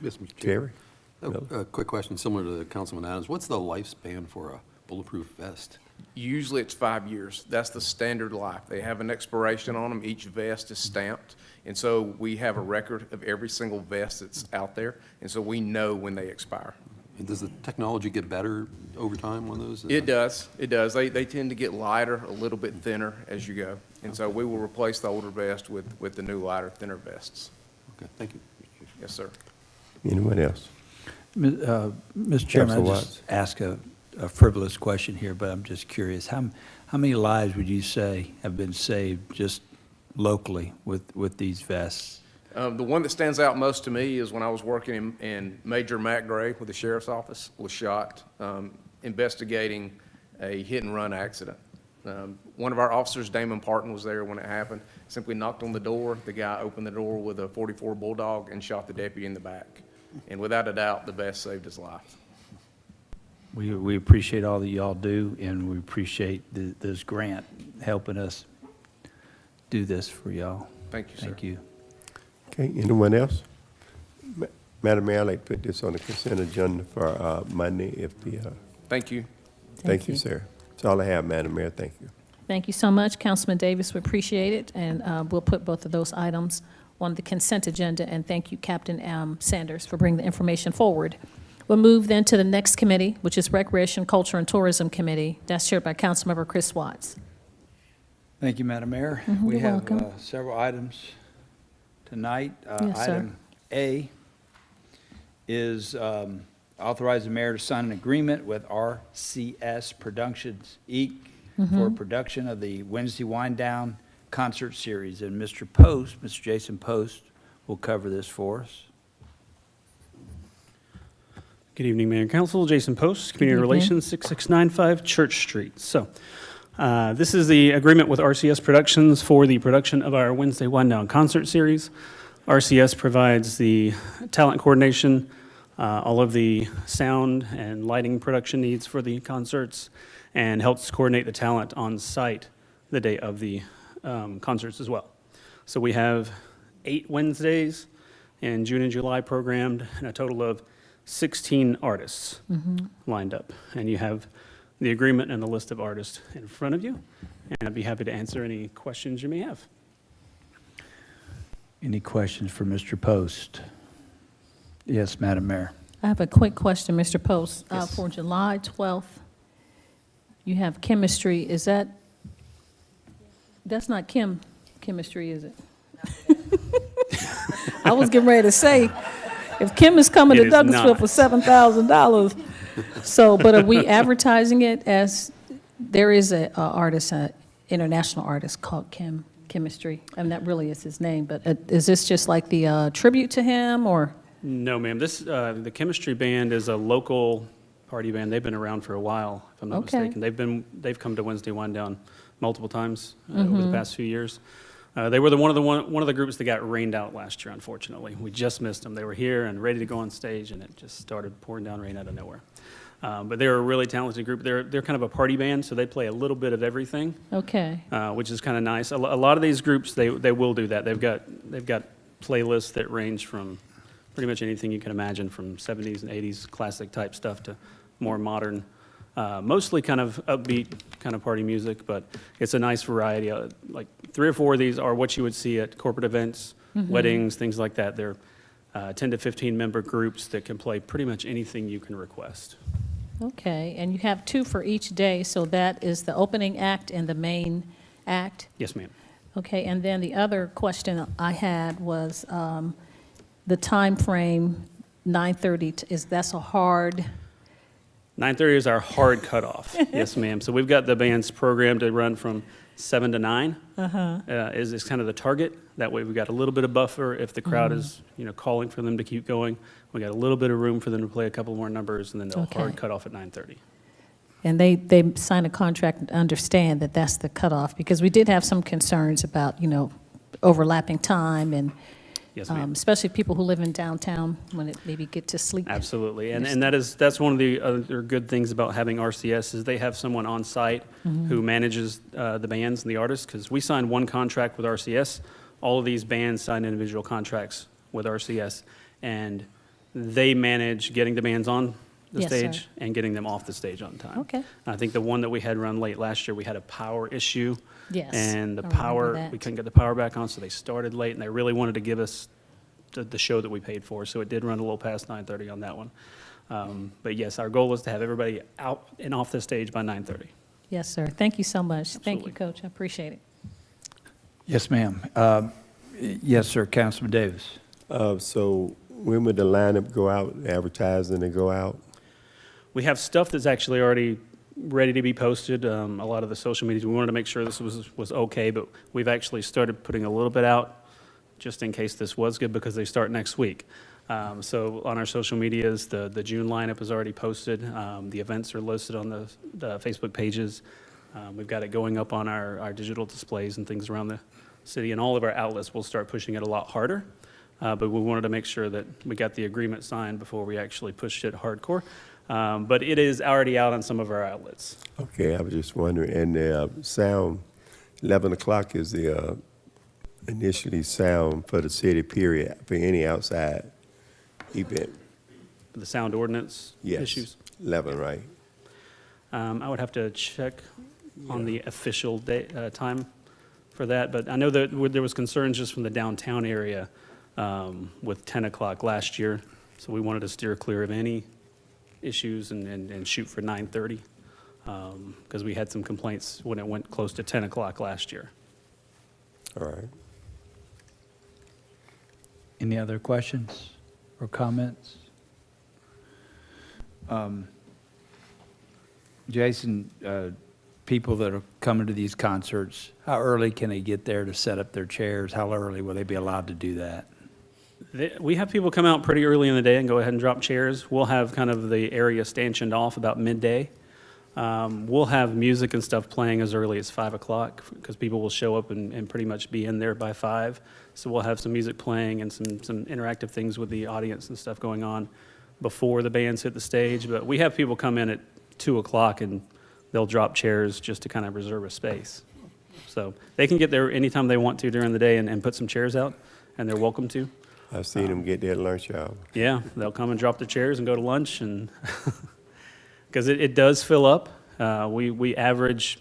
Yes, Mr. Chair. Terry? A quick question similar to Councilman Adams. What's the lifespan for a bulletproof vest? Usually it's 5 years. That's the standard life. They have an expiration on them. Each vest is stamped. And so we have a record of every single vest that's out there. And so we know when they expire. And does the technology get better over time on those? It does. It does. They tend to get lighter, a little bit thinner as you go. And so we will replace the older vest with the new lighter, thinner vests. Okay, thank you. Yes, sir. Anyone else? Mr. Chairman, Councilor I'll Watts. just ask a frivolous question here, but I'm just curious. How many lives would you say have been saved just locally with these vests? The one that stands out most to me is when I was working in Major Matt Gray with the sheriff's office, was shot investigating a hit-and-run accident. One of our officers, Damon Parton, was there when it happened, simply knocked on the door. The guy opened the door with a .44 Bulldog and shot the deputy in the back. And without a doubt, the vest saved his life. We appreciate all that y'all do, and we appreciate this grant helping us do this for y'all. Thank you, sir. Thank you. Okay, anyone else? Madam Mayor, I'd like to put this on the consent agenda for Monday if the, Thank you. thank you, sir. That's all I have, Madam Mayor. Thank you. Thank you so much, Councilman Davis. We appreciate it, and we'll put both of those items on the consent agenda, and thank you, Captain Sanders, for bringing the information forward. We'll move then to the next committee, which is Recreation, Culture, and Tourism Committee. That's chaired by Councilmember Chris Watts. Thank you, Madam Mayor. We you're have welcome. several items tonight. Yes, sir. Item A is authorize the mayor to sign an agreement with RCS Productions, Inc. for production of the Wednesday Wind Down concert series. And Mr. Jason Post, will cover this for us. Good evening, Mayor and Council. Jason Post, Community evening. Relations, 6695 Church Street. So, this is the agreement with RCS Productions for the production of our Wednesday Wind Down concert series. RCS provides the talent coordination, all of the sound and lighting production needs for the concerts, and helps coordinate the talent on site the day of the concerts as well. So we have 8 Wednesdays in June and July programmed, and a total of 16 artists lined up. And you have the agreement and the list of artists in front of you, and I'd be happy to answer any questions you may have. Any questions for Mr. Post? Yes, Madam Mayor. I have a quick question, Mr. Post. Yes. For July 12th, you have chemistry. Is that's not chemistry, is it? I was getting ready to say, if Kim is coming It to is Douglasville not. for $7,000, so, but are we advertising it as, there is a artist, an international artist called Chemistry, and that really is his name, but is this just like the tribute to him, or? No, ma'am. This, the Chemistry Band is a local party band. They've been around for a while, if I'm not Okay. mistaken. They've come to Wednesday Wind Down multiple times over the past few years. They were one of the groups that got rained out last year, unfortunately. We just missed them. They were here and ready to go on stage, and it just started pouring down rain out of nowhere. But they're a really talented group. They're kind of a party band, so they play a little bit of everything, Okay, which is kind of nice. A lot of these groups, they will do that. They've got playlists that range from pretty much anything you can imagine, from 70s and 80s classic type stuff to more modern, mostly kind of upbeat kind of party music, but it's a nice variety. Like 3 or 4 of these are what you would see at corporate events, weddings, things like that. They're 10 to 15 member groups that can play pretty much anything you can request. okay, and you have 2 for each day, so that is the opening act and the main act? Yes, ma'am. Okay, and then the other question I had was the time frame, 9:30, that's a hard, 9:30 is our hard cutoff. Yes, ma'am. So we've got the band's program to run from 7 to 9. Is kind of the target. That way we've got a little bit of buffer if the crowd is, calling for them to keep going. We got a little bit of room for them to play a couple more numbers, and then they'll Okay. hard cut off at 9:30. and they sign a contract and understand that that's the cutoff, because we did have some concerns about, overlapping time and Yes, ma'am. Especially people who live in downtown when it maybe get to sleep. Absolutely, and that's one of the other good things about having RCS is they have someone on site who manages the bands and the artists, because we signed one contract with RCS. All of these bands sign individual contracts with RCS, and they manage getting the bands on the Yes, sir. stage and getting them off the stage on time. Okay. I think the one that we had run late last year, we had a power issue. Yes, And the I remember power, that. we couldn't get the power back on, so they started late, and they really wanted to give us the show that we paid for, so it did run a little past 9:30 on that one. But yes, our goal was to have everybody out and off the stage by 9:30. Yes, sir. Thank you so much. Thank you, Absolutely. Coach. I appreciate it. Yes, ma'am. Yes, sir, Councilman Davis. So when would the lineup go out, advertising and go out? We have stuff that's actually already ready to be posted. A lot of the social medias, we wanted to make sure this was okay, but we've actually started putting a little bit out just in case this was good, because they start next week. So on our social medias, the June lineup is already posted. The events are listed on the Facebook pages. We've got it going up on our digital displays and things around the city, and all of our outlets will start pushing it a lot harder. But we wanted to make sure that we got the agreement signed before we actually pushed it hardcore. But it is already out on some of our outlets. Okay, I was just wondering, and the sound, 11 o'clock is the initially sound for the city, period, for any outside event. The sound ordinance Yes, issues. 11, right? I would have to check on the official day, time for that, but I know that there was concerns just from the downtown area with 10 o'clock last year, so we wanted to steer clear of any issues and shoot for 9:30, because we had some complaints when it went close to 10 o'clock last year. All right. Any other questions or comments? Jason, people that are coming to these concerts, how early can they get there to set up their chairs? How early will they be allowed to do that? We have people come out pretty early in the day and go ahead and drop chairs. We'll have kind of the area stanchioned off about midday. We'll have music and stuff playing as early as 5 o'clock, because people will show up and pretty much be in there by 5. So we'll have some music playing and some interactive things with the audience and stuff going on before the bands hit the stage. But we have people come in at 2 o'clock and they'll drop chairs just to kind of reserve a space. So they can get there anytime they want to during the day and put some chairs out, and they're welcome to. I've seen them get their lunch hour. Yeah, they'll come and drop their chairs and go to lunch, and because it does fill up. We average,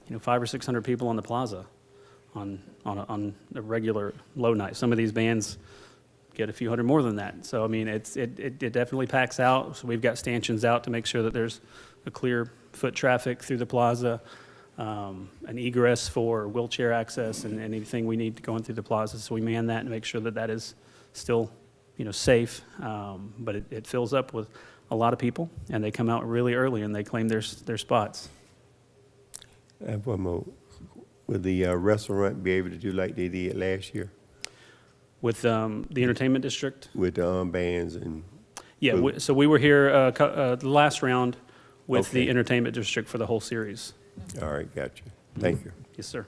500 or 600 people on the plaza on a regular low night. Some of these bands get a few hundred more than that. So I mean, it definitely packs out. So we've got stanchions out to make sure that there's a clear foot traffic through the plaza, an egress for wheelchair access and anything we need to go in through the plaza. So we man that and make sure that that is still, safe. But it fills up with a lot of people, and they come out really early and they claim their spots. I have one more. Will the restaurant be able to do like they did last year With the entertainment district, with the armbands and? yeah. food? So we were here the last round with the Okay. entertainment district for the whole series. All right, gotcha. Thank you. Yes, sir.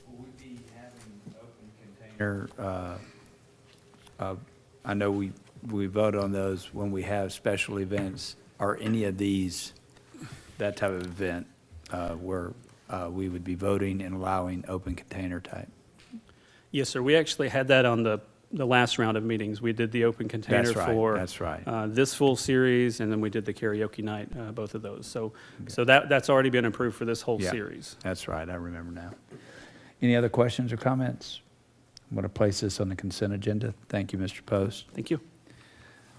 Will we be having open container? I know we vote on those when we have special events. Are any of these that type of event where we would be voting and allowing open container type? Yes, sir. We actually had that on the last round of meetings. We did the open container That's right, for that's right. This full series, and then we did the karaoke night, both of those. So that's already been approved for this whole Yeah, series. That's right, I remember now. Any other questions or comments? I'm going to place this on the consent agenda. Thank you, Mr. Post. Thank you.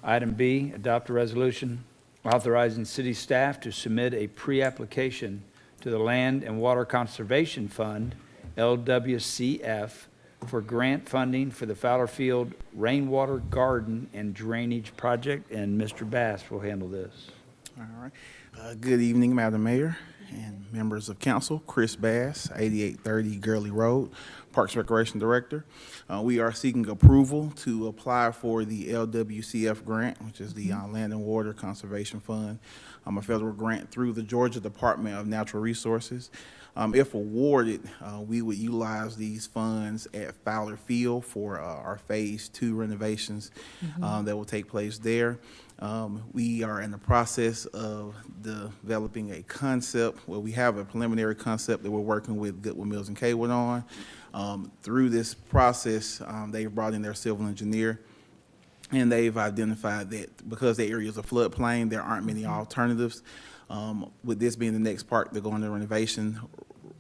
Item B, adopt a resolution authorizing city staff to submit a pre-application to the Land and Water Conservation Fund, LWCF, for grant funding for the Fowler Field Rainwater Garden and Drainage Project, and Mr. Bass will handle this. All right. Good evening, Madam Mayor and members of council. Chris Bass, 8830 Gurley Road, Parks Recreation Director. We are seeking approval to apply for the LWCF grant, which is the Land and Water Conservation Fund, a federal grant through the Georgia Department of Natural Resources. If awarded, we would utilize these funds at Fowler Field for our Phase 2 renovations that will take place there. We are in the process of developing a concept. Well, we have a preliminary concept that we're working with Goodwill Mills and Kaywood on. Through this process, they've brought in their civil engineer, and they've identified that because the area is a floodplain, there aren't many alternatives. With this being the next part, they're going to renovation.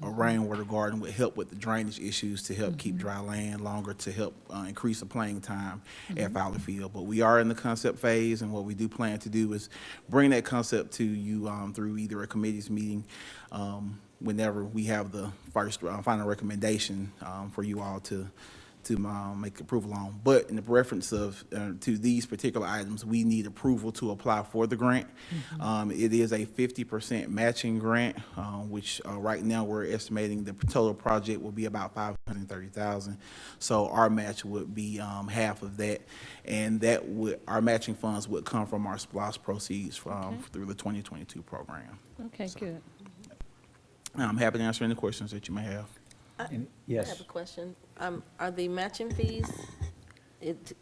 A rainwater garden would help with the drainage issues to help keep dry land longer, to help increase the playing time at Fowler Field. But we are in the concept phase, and what we do plan to do is bring that concept to you through either a committee's meeting whenever we have the first final recommendation for you all to make approval on. But in the reference of to these particular items, we need approval to apply for the grant. It is a 50% matching grant, which right now we're estimating the total project will be about $530,000. So our match would be half of that, and that would, our matching funds would come from our SPLOST proceeds from through the 2022 program. Okay, good. I'm happy to answer any questions that you may have. Yes. I have a question. Are the matching fees,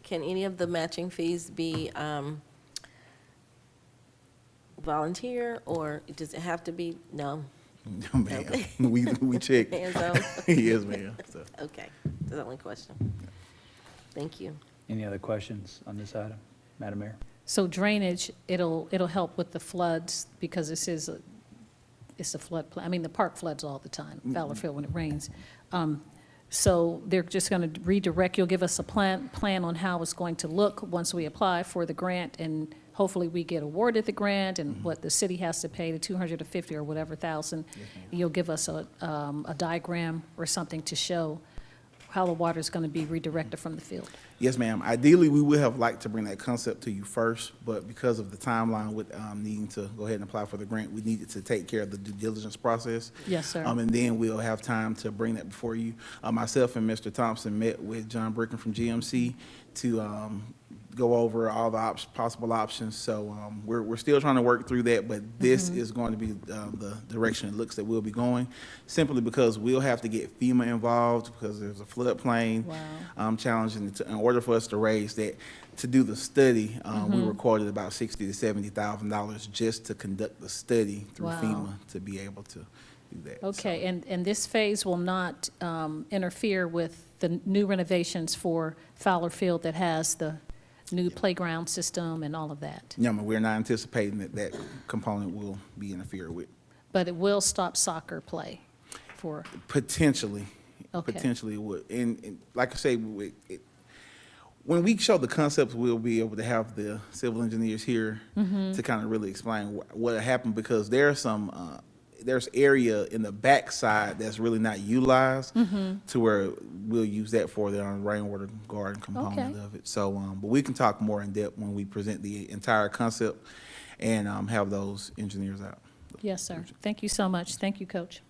can any of the matching fees be volunteer, or does it have to be, no? Ma'am, Okay. we check. Hands on? Yes, ma'am. So. Okay, that's the only question. Thank you. Any other questions on this item? Madam Mayor? So drainage, it'll help with the floods, because it's a flood, I mean, the park floods all the time, Fowler Field when it rains. So they're just going to redirect, you'll give us a plan on how it's going to look once we apply for the grant, and hopefully we get awarded the grant, and what the city has to pay, the 250 or whatever thousand. You'll give us a diagram or something to show how the water is going to be redirected from the field. Yes, ma'am. Ideally, we would have liked to bring that concept to you first, but because of the timeline with needing to go ahead and apply for the grant, we needed to take care of the due diligence process. Yes, sir. And then we'll have time to bring that before you. Myself and Mr. Thompson met with John Bricken from GMC to go over all the possible options. So we're still trying to work through that, but this is going to be the direction it looks that we'll be going, simply because we'll have to get FEMA involved because there's a floodplain challenge. And in order for us to raise that, to do the study, we were quoted about $60,000 to $70,000 just to conduct the study through FEMA to be able to do that. Okay, and this phase will not interfere with the new renovations for Fowler Field that has the new playground system and all of that? No, ma'am, we're not anticipating that component will be interfered with. But it will stop soccer play for, Potentially. Okay. Potentially would. And like I say, when we show the concepts, we'll be able to have the civil engineers here to kind of really explain what happened, because there's area in the backside that's really not utilized to where we'll use that for the rainwater garden component of it. So, but we can talk more in depth when we present the entire concept and have those engineers out. yes, sir. Thank you so much. Thank you, Coach.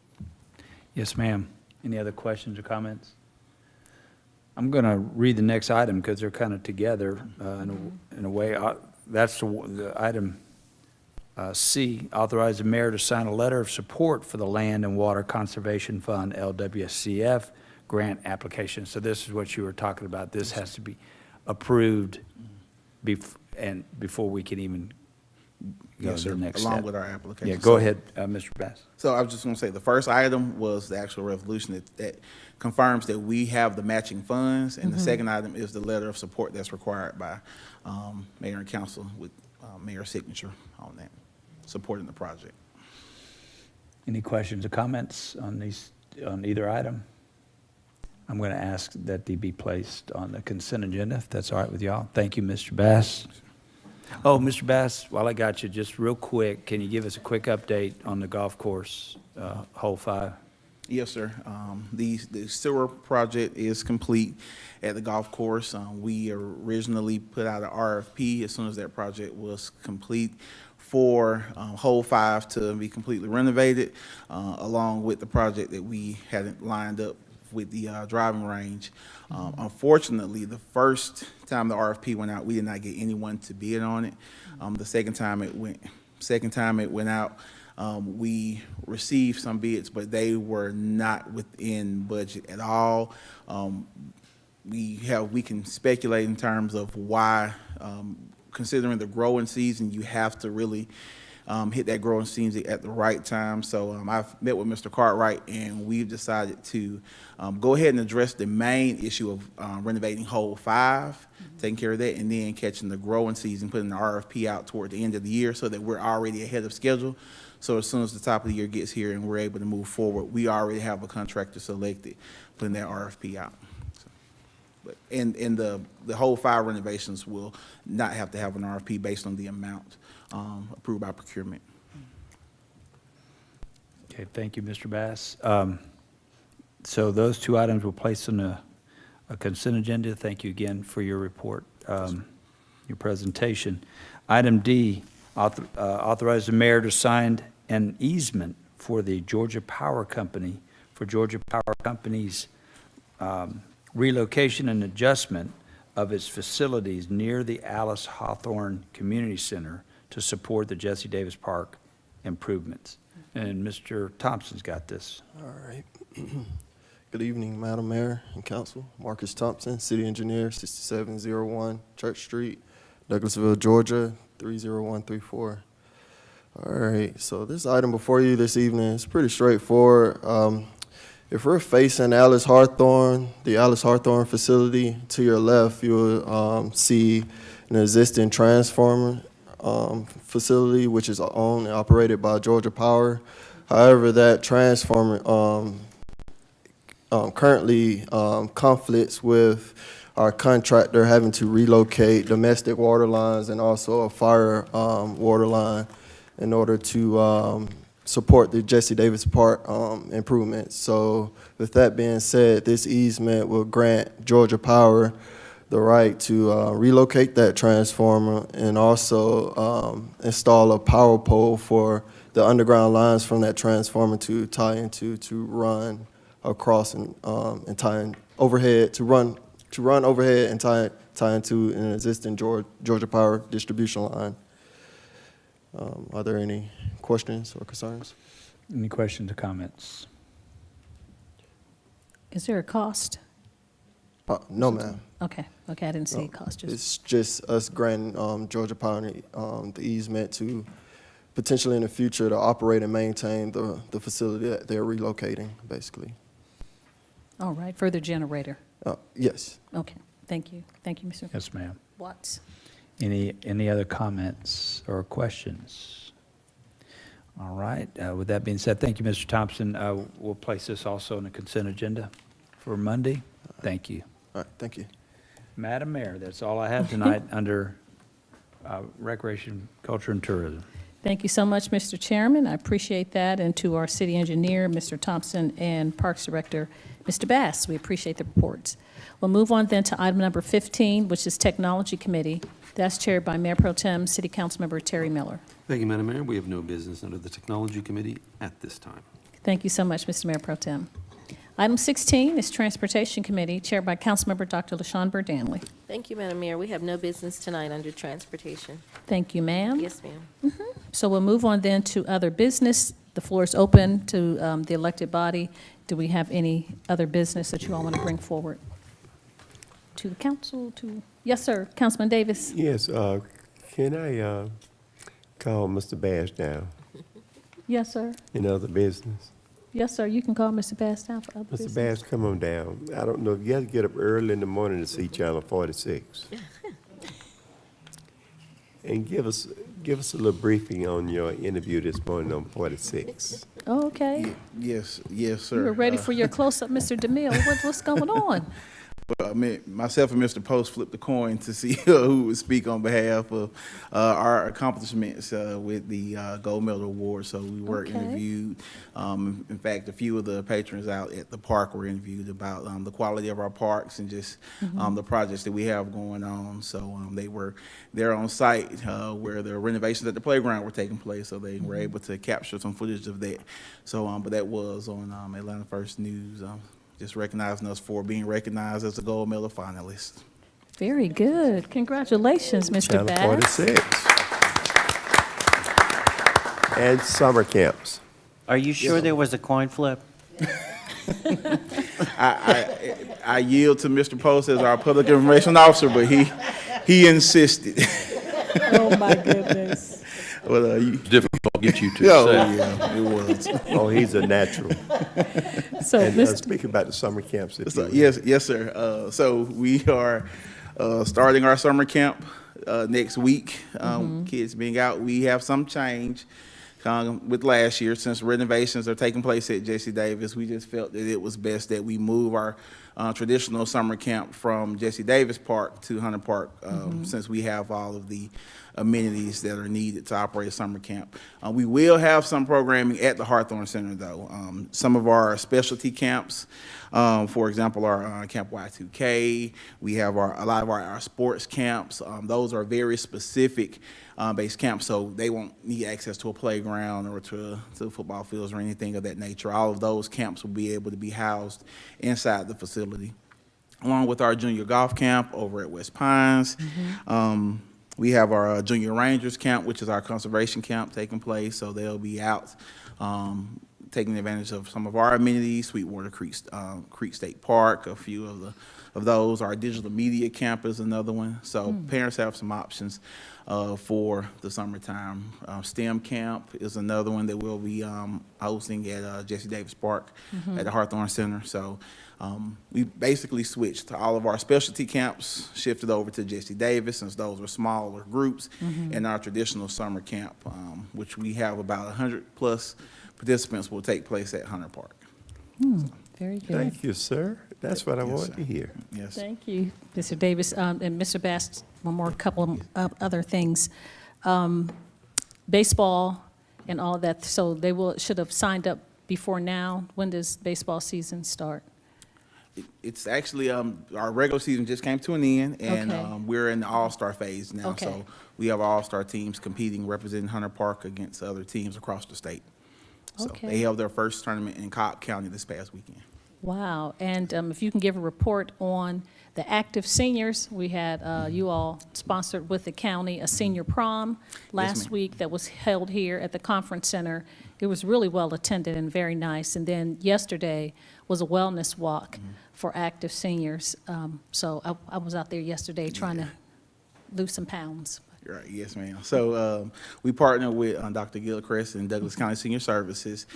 Yes, ma'am. Any other questions or comments? I'm going to read the next item because they're kind of together in a way. That's the item C, authorize the mayor to sign a letter of support for the Land and Water Conservation Fund, LWCF, grant application. So this is what you were talking about. This has to be approved before we can even go to the next step. Along with our application. Yeah, go ahead, Mr. Bass. So I was just going to say, the first item was the actual resolution that confirms that we have the matching funds, and the second item is the letter of support that's required by mayor and council with mayor's signature on that, supporting the project. Any questions or comments on either item? I'm going to ask that they be placed on the consent agenda, if that's all right with y'all. Thank you, Mr. Bass. Oh, Mr. Bass, while I got you, just real quick, can you give us a quick update on the golf course, hole 5? Yes, sir. The sewer project is complete at the golf course. We originally put out an RFP as soon as that project was complete for hole 5 to be completely renovated, along with the project that we had lined up with the driving range. Unfortunately, the first time the RFP went out, we did not get anyone to bid on it. The second time it went out, We received some bids, but they were not within budget at all. We can speculate in terms of why, considering the growing season, you have to really hit that growing season at the right time. So I've met with Mr. Cartwright, and we've decided to go ahead and address the main issue of renovating Hole 5, taking care of that, and then catching the growing season, putting the RFP out toward the end of the year so that we're already ahead of schedule. So as soon as the top of the year gets here and we're able to move forward, we already have a contractor selected, putting that RFP out. But and the Hole 5 renovations will not have to have an RFP based on the amount approved by procurement. Okay, thank you, Mr. Bass. So those two items will place on a consent agenda. Thank you again for your report, your presentation. Item D, authorize the mayor to sign an easement for the Georgia Power Company, for Georgia Power Company's relocation and adjustment of its facilities near the Alice Hawthorne Community Center to support the Jesse Davis Park improvements. And Mr. Thompson's got this. All right. Good evening, Madam Mayor and Council. Marcus Thompson, City Engineer, 6701 Church Street, Douglasville, Georgia, 30134. All right, so this item before you this evening is pretty straightforward. If we're facing Alice Hawthorne, the Alice Hawthorne facility, to your left, you'll see an existing transformer facility, which is owned and operated by Georgia Power. However, that transformer currently conflicts with our contractor having to relocate domestic water lines and also a fire water line in order to support the Jesse Davis Park improvements. So with that being said, this easement will grant Georgia Power the right to relocate that transformer and also install a power pole for the underground lines from that transformer to tie into, to run across and tie in overhead, to run overhead and tie into an existing Georgia Power distribution line. Are there any questions or concerns? Any questions or comments? Is there a cost? No, ma'am. Okay, I didn't see a cost. It's just us granting Georgia Power the easement to potentially in the future to operate and maintain the facility that they're relocating, basically. All right, further generator. Yes. Okay, thank you. Thank you, Mr. Yes, ma'am. Watts. Any other comments or questions? All right, with that being said, thank you, Mr. Thompson. We'll place this also on the consent agenda for Monday. Thank you. All right, thank you. Madam Mayor, that's all I have tonight under Recreation, Culture, and Tourism. Thank you so much, Mr. Chairman. I appreciate that. And to our city engineer, Mr. Thompson, and Parks Director, Mr. Bass, we appreciate the reports. We'll move on then to item number 15, which is Technology Committee. That's chaired by Mayor Pro Tem, City Council Member Terry Miller. Thank you, Madam Mayor. We have no business under the Technology Committee at this time. Thank you so much, Mr. Mayor Pro Tem. Item 16 is Transportation Committee, chaired by Councilmember Dr. LaShawn Burdanley. Thank you, Madam Mayor. We have no business tonight under transportation. Thank you, ma'am. Yes, ma'am. So we'll move on then to other business. The floor is open to the elected body. Do we have any other business that you all want to bring forward to the council? Yes, sir. Councilman Davis. Yes, can I call Mr. Bass down Yes, sir. in other business? Yes, sir. You can call Mr. Bass down for other Mr. business. Bass, come on down. I don't know if you have to get up early in the morning to see Channel 46. And give us a little briefing on your interview this morning on 46. Oh, okay. Yes, sir. You were ready for your close-up, Mr. DeMille. What's going on? Well, myself and Mr. Post flipped the coin to see who would speak on behalf of our accomplishments with the Gold Medal Award. So we were interviewed. In fact, a few of the patrons out at the park were interviewed about the quality of our parks and just the projects that we have going on. So they were there on site where the renovations at the playground were taking place. So they were able to capture some footage of that. So, but that was on Atlanta First News. Just recognizing us for being recognized as a gold medal finalist. Very good. Congratulations, Mr. Channel Bass. 46. and summer camps. Are you sure there was a coin flip? I yield to Mr. Post as our public information officer, but he insisted. Oh, my goodness. Well, It's difficult to get you to oh, say. yeah, it was. Oh, he's a natural. So, And Mr. speaking about the summer camps, if you So, would. yes, sir. So we are starting our summer camp next week. Kids being out, we have some change with last year. Since renovations are taking place at Jesse Davis, we just felt that it was best that we move our traditional summer camp from Jesse Davis Park to Hunter Park, since we have all of the amenities that are needed to operate a summer camp. We will have some programming at the Hawthorne Center, though. Some of our specialty camps, for example, our Camp Y2K, we have a lot of our sports camps. Those are very specific based camps, so they won't need access to a playground or to football fields or anything of that nature. All of those camps will be able to be housed inside the facility. Along with our junior golf camp over at West Pines, we have our Junior Rangers camp, which is our conservation camp taking place, so they'll be out taking advantage of some of our amenities, Sweetwater Creek State Park, a few of those. Our digital media camp is another one, so parents have some options for the summertime. STEM camp is another one that we'll be hosting at Jesse Davis Park at the Hawthorne Center. So we basically switched to all of our specialty camps, shifted over to Jesse Davis since those are smaller groups, and our traditional summer camp, which we have about 100 plus participants, will take place at Hunter Park. Very good. Thank you, sir. That's what I wanted sir. to hear. Yes. Thank you, Mr. Davis. And Mr. Bass, one more couple of other things. Baseball and all that, so they should have signed up before now. When does baseball season start? It's actually, our regular season just came to an end, and Okay. we're in the all-star phase now. Okay. So we have all-star teams competing, representing Hunter Park against other teams across the state. So Okay. they held their first tournament in Cobb County this past weekend. Wow, and if you can give a report on the active seniors, we had, you all sponsored with the county a senior prom last ma'am. week that was held here at the conference center. It was really well attended and very nice. And then yesterday was a wellness walk for active seniors. So I was out there yesterday trying to lose some pounds. Right, yes, ma'am. So we partner with Dr. Gilchrist and Douglas County Senior Services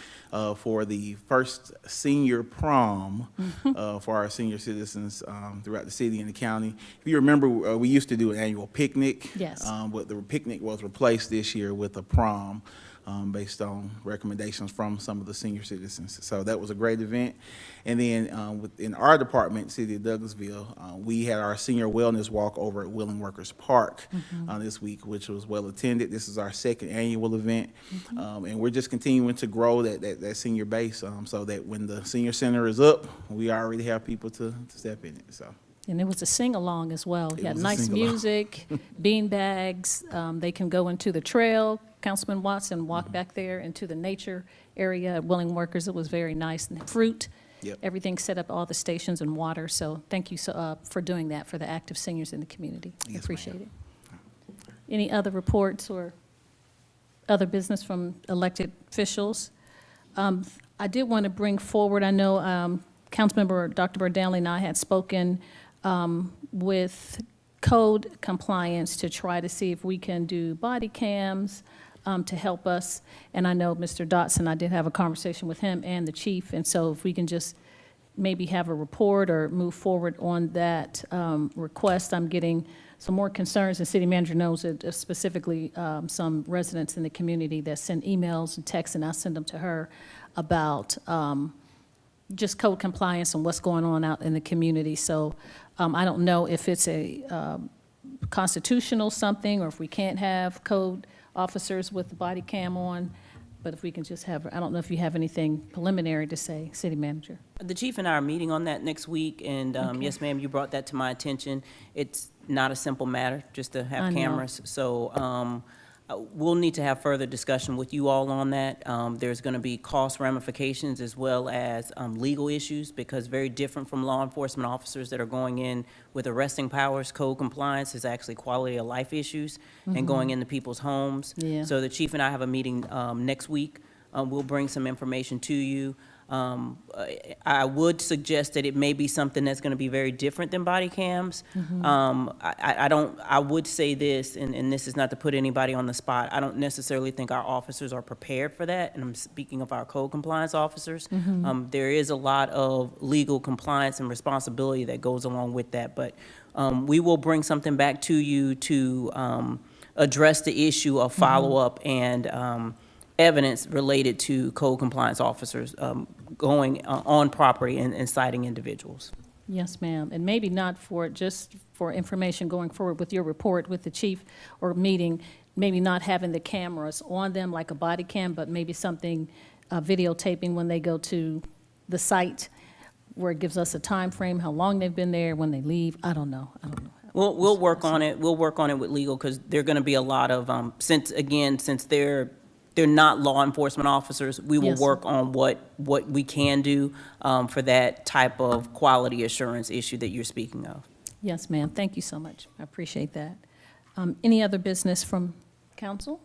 for the first senior prom for our senior citizens throughout the city and the county. If you remember, we used to do an annual picnic. Yes. But the picnic was replaced this year with a prom based on recommendations from some of the senior citizens. So that was a great event. And then within our department, City of Douglasville, we had our senior wellness walk over at Willing Workers Park this week, which was well attended. This is our second annual event. And we're just continuing to grow that senior base so that when the senior center is up, we already have people to step in it. So. And it was a sing-along as well. It We had was a nice sing-along. music, bean bags. They can go into the trail, Councilman Watson, walk back there into the nature area at Willing Workers. It was very nice. And fruit, Yep. everything set up, all the stations and water. So thank you for doing that for the active seniors in the community. I Yes, appreciate ma'am. it. Any other reports or other business from elected officials? I did want to bring forward, I know Councilmember Dr. Burdanley and I had spoken with code compliance to try to see if we can do body cams to help us. And I know Mr. Dotson, I did have a conversation with him and the chief, and so if we can just maybe have a report or move forward on that request. I'm getting some more concerns, and city manager knows it, specifically some residents in the community that send emails and texts, and I send them to her about just code compliance and what's going on out in the community. So I don't know if it's a constitutional something, or if we can't have code officers with the body cam on, but if we can just have, I don't know if you have anything preliminary to say, city manager. The chief and I are meeting on that next week, and yes, ma'am, you brought that to my attention. It's not a simple matter just to I have know. cameras. So We'll need to have further discussion with you all on that. There's going to be cost ramifications as well as legal issues, because very different from law enforcement officers that are going in with arresting powers. Code compliance is actually quality of life issues and going into people's homes. Yeah. So the chief and I have a meeting next week. We'll bring some information to you. I would suggest that it may be something that's going to be very different than body cams. I would say this, and this is not to put anybody on the spot, I don't necessarily think our officers are prepared for that, and I'm speaking of our code compliance officers. There is a lot of legal compliance and responsibility that goes along with that, but we will bring something back to you to address the issue of follow-up and evidence related to code compliance officers going on property and citing individuals. Yes, ma'am. And maybe not for, just for information going forward with your report with the chief or meeting, maybe not having the cameras on them like a body cam, but maybe something, videotaping when they go to the site where it gives us a time frame, how long they've been there, when they leave. I don't know. We'll work on it. We'll work on it with legal, because there are going to be a lot of, since they're not law enforcement officers, we will Yes. work on what we can do for that type of quality assurance issue that you're speaking of. Yes, ma'am. Thank you so much. I appreciate that. Any other business from council?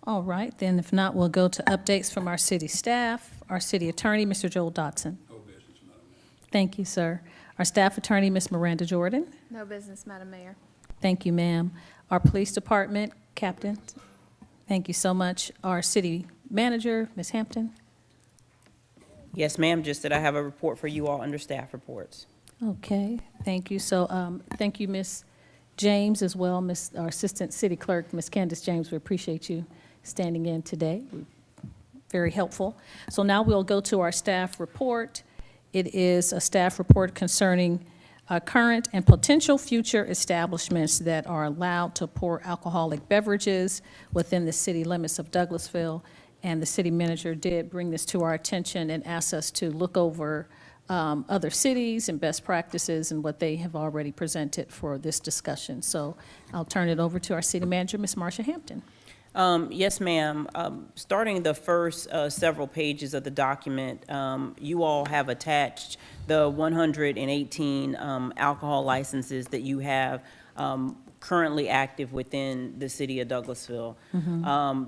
All right, then if not, we'll go to updates from our city staff. Our city attorney, Mr. Joel Dotson. No business, Madam Mayor. Thank you, sir. Our staff attorney, Ms. Miranda Jordan. No business, Madam Mayor. Thank you, ma'am. Our police department, Captain. Thank you so much. Our city manager, Ms. Hampton. Yes, ma'am, just that I have a report for you all under staff reports. Okay, thank you. So, thank you, Ms. James, as well, our Assistant City Clerk, Ms. Candace James. We appreciate you standing in today. Very helpful. So now we'll go to our staff report. It is a staff report concerning current and potential future establishments that are allowed to pour alcoholic beverages within the city limits of Douglasville. And the city manager did bring this to our attention and asked us to look over other cities and best practices and what they have already presented for this discussion. So I'll turn it over to our city manager, Ms. Marsha Hampton. Yes, ma'am. Starting the first several pages of the document, you all have attached the 118 alcohol licenses that you have currently active within the city of Douglasville.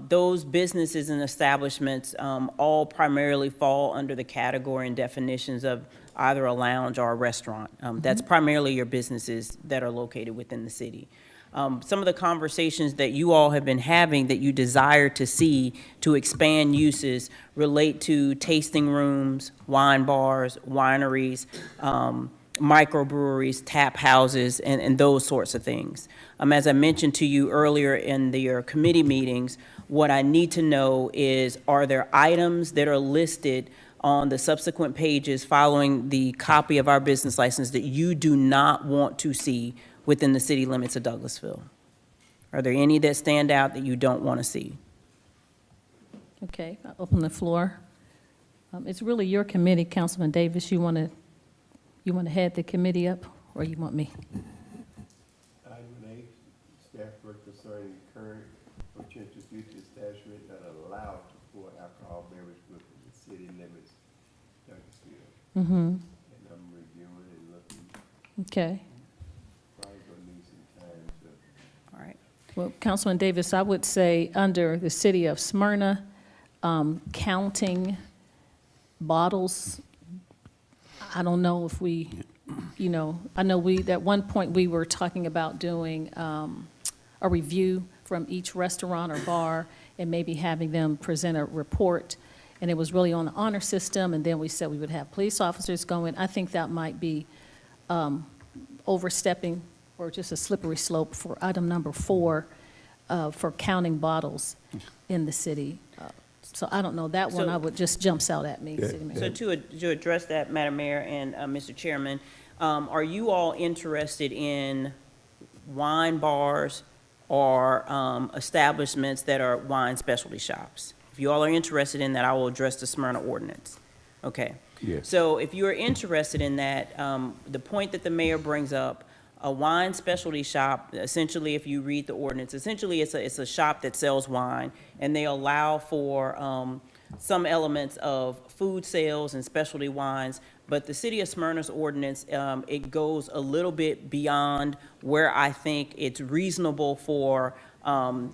Those businesses and establishments all primarily fall under the category and definitions of either a lounge or a restaurant. That's primarily your businesses that are located within the city. Some of the conversations that you all have been having that you desire to see to expand uses relate to tasting rooms, wine bars, wineries, microbreweries, tap houses, and those sorts of things. As I mentioned to you earlier in your committee meetings, what I need to know is, are there items that are listed on the subsequent pages following the copy of our business license that you do not want to see within the city limits of Douglasville? Are there any that stand out that you don't want to see? Okay, I'll open the floor. It's really your committee, Councilman Davis. You want to head the committee up, or you want me? Item A, staff report concerning current potential future establishment that are allowed to pour alcohol beverage within the city limits, Douglasville. And I'm reviewing and looking, Okay. probably gonna need some time to. All right. Well, Councilman Davis, I would say under the city of Smyrna, counting bottles, I don't know if we, I know at one point we were talking about doing a review from each restaurant or bar and maybe having them present a report. And it was really on the honor system, and then we said we would have police officers going. I think that might be overstepping or just a slippery slope for item number 4 for counting bottles in the city. So I don't know, that one I would just jumps out at me, City Manager. So to address that, Madam Mayor and Mr. Chairman, are you all interested in wine bars or establishments that are wine specialty shops? If you all are interested in that, I will address the Smyrna ordinance. Okay. Yes. So if you are interested in that, the point that the mayor brings up A wine specialty shop, essentially, if you read the ordinance, essentially it's a shop that sells wine, and they allow for some elements of food sales and specialty wines. But the City of Smyrna's ordinance, it goes a little bit beyond where I think it's reasonable for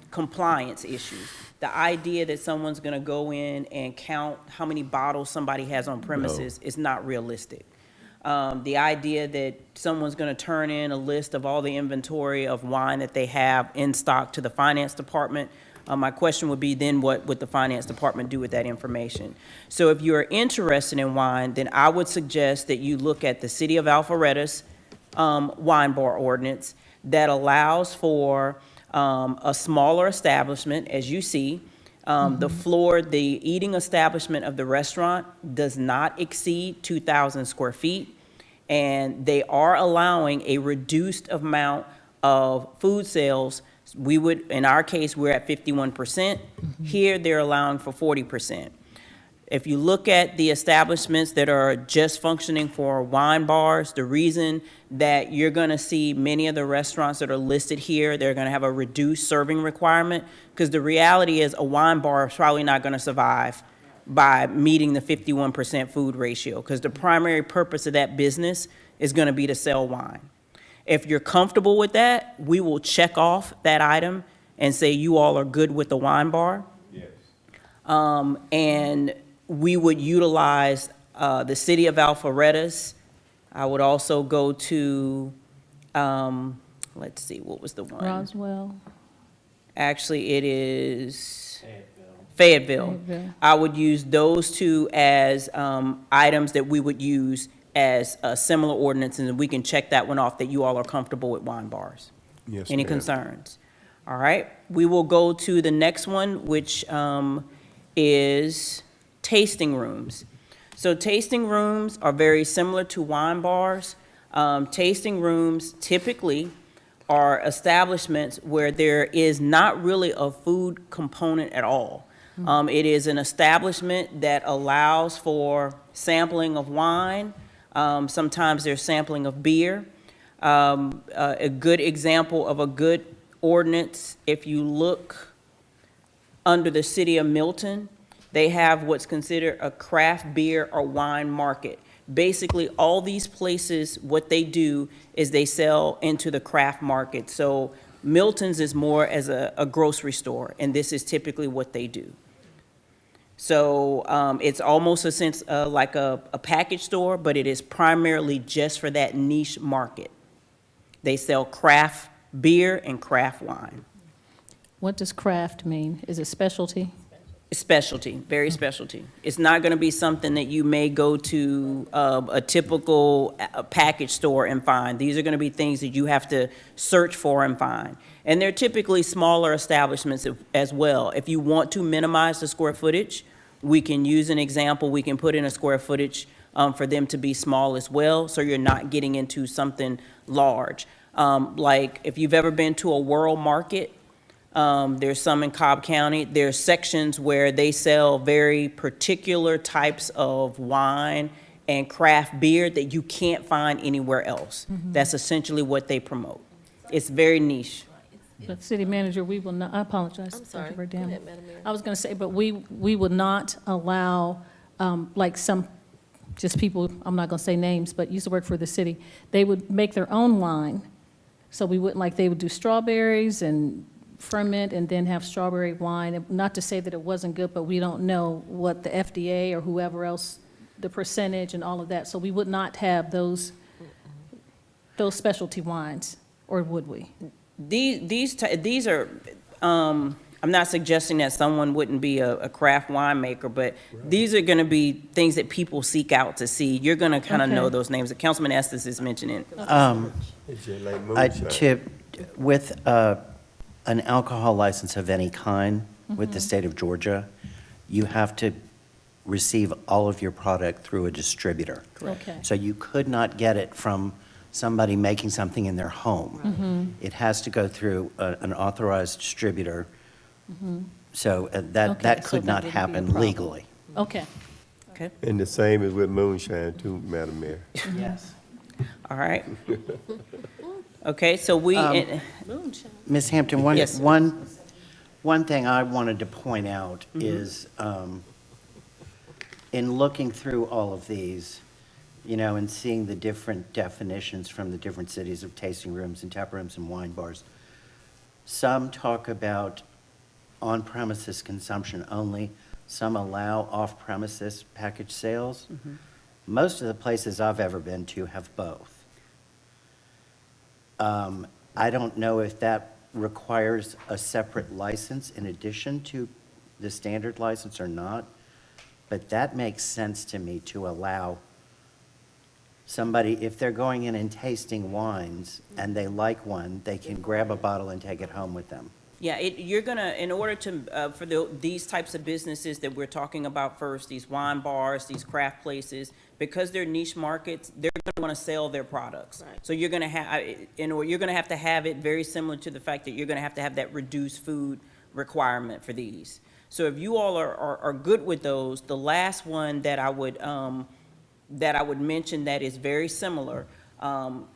compliance issues. The idea that someone's going to go in and count how many bottles somebody has on premises is not realistic. The idea that someone's going to turn in a list of all the inventory of wine that they have in stock to the finance department, my question would be then what would the finance department do with that information? So if you're interested in wine, then I would suggest that you look at the City of Alpharetta's wine bar ordinance that allows for a smaller establishment, as you see. The floor, the eating establishment of the restaurant does not exceed 2,000 square feet, and they are allowing a reduced amount of food sales. We would, in our case, we're at 51%. Here, they're allowing for 40%. If you look at the establishments that are just functioning for wine bars, the reason that you're going to see many of the restaurants that are listed here, they're going to have a reduced serving requirement, because the reality is a wine bar is probably not going to survive by meeting the 51% food ratio, because the primary purpose of that business is going to be to sell wine. If you're comfortable with that, we will check off that item and say you all are good with the wine bar. Yes. And we would utilize the City of Alpharetta's. I would also go to, let's see, what was the one? Roswell. Actually, it is Fayetteville. I would use those two as items that we would use as similar ordinances, and we can check that one off that you all are comfortable with wine bars. Yes, Any ma'am. concerns? All right, we will go to the next one, which is tasting rooms. So tasting rooms are very similar to wine bars. Tasting rooms typically are establishments where there is not really a food component at all. It is an establishment that allows for sampling of wine. Sometimes there's sampling of beer. A good example of a good ordinance, if you look under the City of Milton, they have what's considered a craft beer or wine market. Basically, all these places, what they do is they sell into the craft market. So Milton's is more as a grocery store, and this is typically what they do. So it's almost a sense like a package store, but it is primarily just for that niche market. They sell craft beer and craft wine. What does craft mean? Is it specialty? Specialty, very specialty. It's not going to be something that you may go to a typical package store and find. These are going to be things that you have to search for and find. And they're typically smaller establishments as well. If you want to minimize the square footage, we can use an example. We can put in a square footage for them to be small as well, so you're not getting into something large. Like if you've ever been to a World Market, there's some in Cobb County. There's sections where they sell very particular types of wine and craft beer that you can't find anywhere else. That's essentially what they promote. It's very niche. But City Manager, we will not, I apologize. I'm sorry. Dr. Go Verdun. ahead, Madam Mayor. I was going to say, but we will not allow, like some, just people, I'm not going to say names, but used to work for the city. They would make their own wine. So we wouldn't, like, they would do strawberries and ferment and then have strawberry wine. Not to say that it wasn't good, but we don't know what the FDA or whoever else, the percentage and all of that. So we would not have those specialty wines, or would we? These are, I'm not suggesting that someone wouldn't be a craft winemaker, but these are going to be things that people seek out to see. You're going to kind of know those names. Councilman Estes is mentioning. It's just like moonshine. With an alcohol license of any kind with the state of Georgia, you have to receive all of your product through a distributor. Okay. So you could not get it from somebody making something in their home. It has to go through an authorized distributor. So that Okay, so could that not wouldn't be a happen problem. legally. Okay. Okay. And the same is with moonshine too, Madam Mayor. Yes. All right. Okay, so we, Ms. Hampton, Yes. one thing I wanted to point out is, in looking through all of these, you know, and seeing the different definitions from the different cities of tasting rooms and tap rooms and wine bars, some talk about on-premises consumption only, some allow off-premises package sales. Most of the places I've ever been to have both. I don't know if that requires a separate license in addition to the standard license or not, but that makes sense to me to allow somebody, if they're going in and tasting wines and they like one, they can grab a bottle and take it home with them. yeah, you're gonna, in order to, for these types of businesses that we're talking about first, these wine bars, these craft places, because they're niche markets, they're gonna wanna sell their products. So you're gonna you're gonna have to have it very similar to the fact that you're gonna have to have that reduced food requirement for these. So if you all are good with those, the last one that I would mention that is very similar,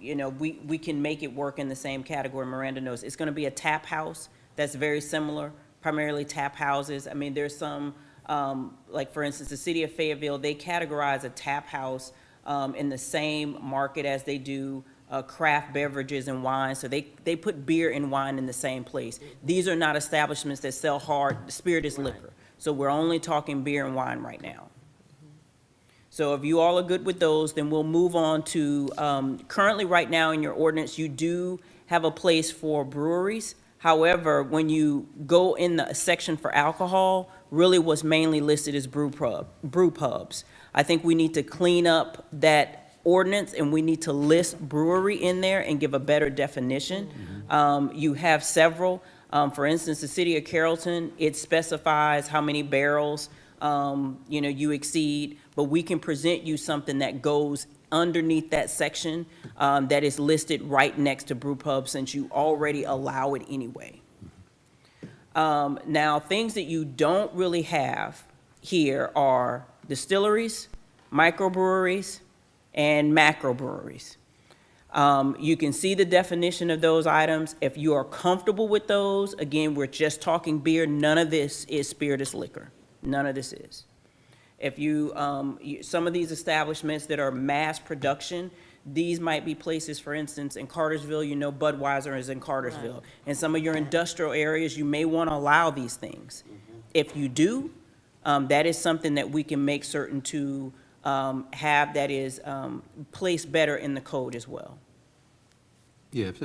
you know, we can make it work in the same category Miranda knows. It's gonna be a tap house that's very similar, primarily tap houses. I mean, there's some, like for instance, the city of Fayetteville, they categorize a tap house in the same market as they do craft beverages and wine. So they put beer and wine in the same place. These are not establishments that sell hard spirituous liquor. So we're only talking beer and wine right now. So if you all are good with those, then we'll move on to, currently right now in your ordinance, you do have a place for breweries. However, when you go in the section for alcohol, really what's mainly listed is brew pubs. I think we need to clean up that ordinance and we need to list brewery in there and give a better definition. You have several. For instance, the city of Carrollton, it specifies how many barrels you know, you exceed, but we can present you something that goes underneath that section that is listed right next to brew pub since you already allow it anyway. Now, things that you don't really have here are distilleries, microbreweries, and macrobreweries. You can see the definition of those items. If you are comfortable with those, again, we're just talking beer. None of this is spirituous liquor. None of this is. If you, some of these establishments that are mass production, these might be places, for instance, in Cartersville, you know Budweiser is in Cartersville. Right. In some of your industrial areas, you may want to allow these things. If you do, that is something that we can make certain to have that is placed better in the code as well. Yeah, if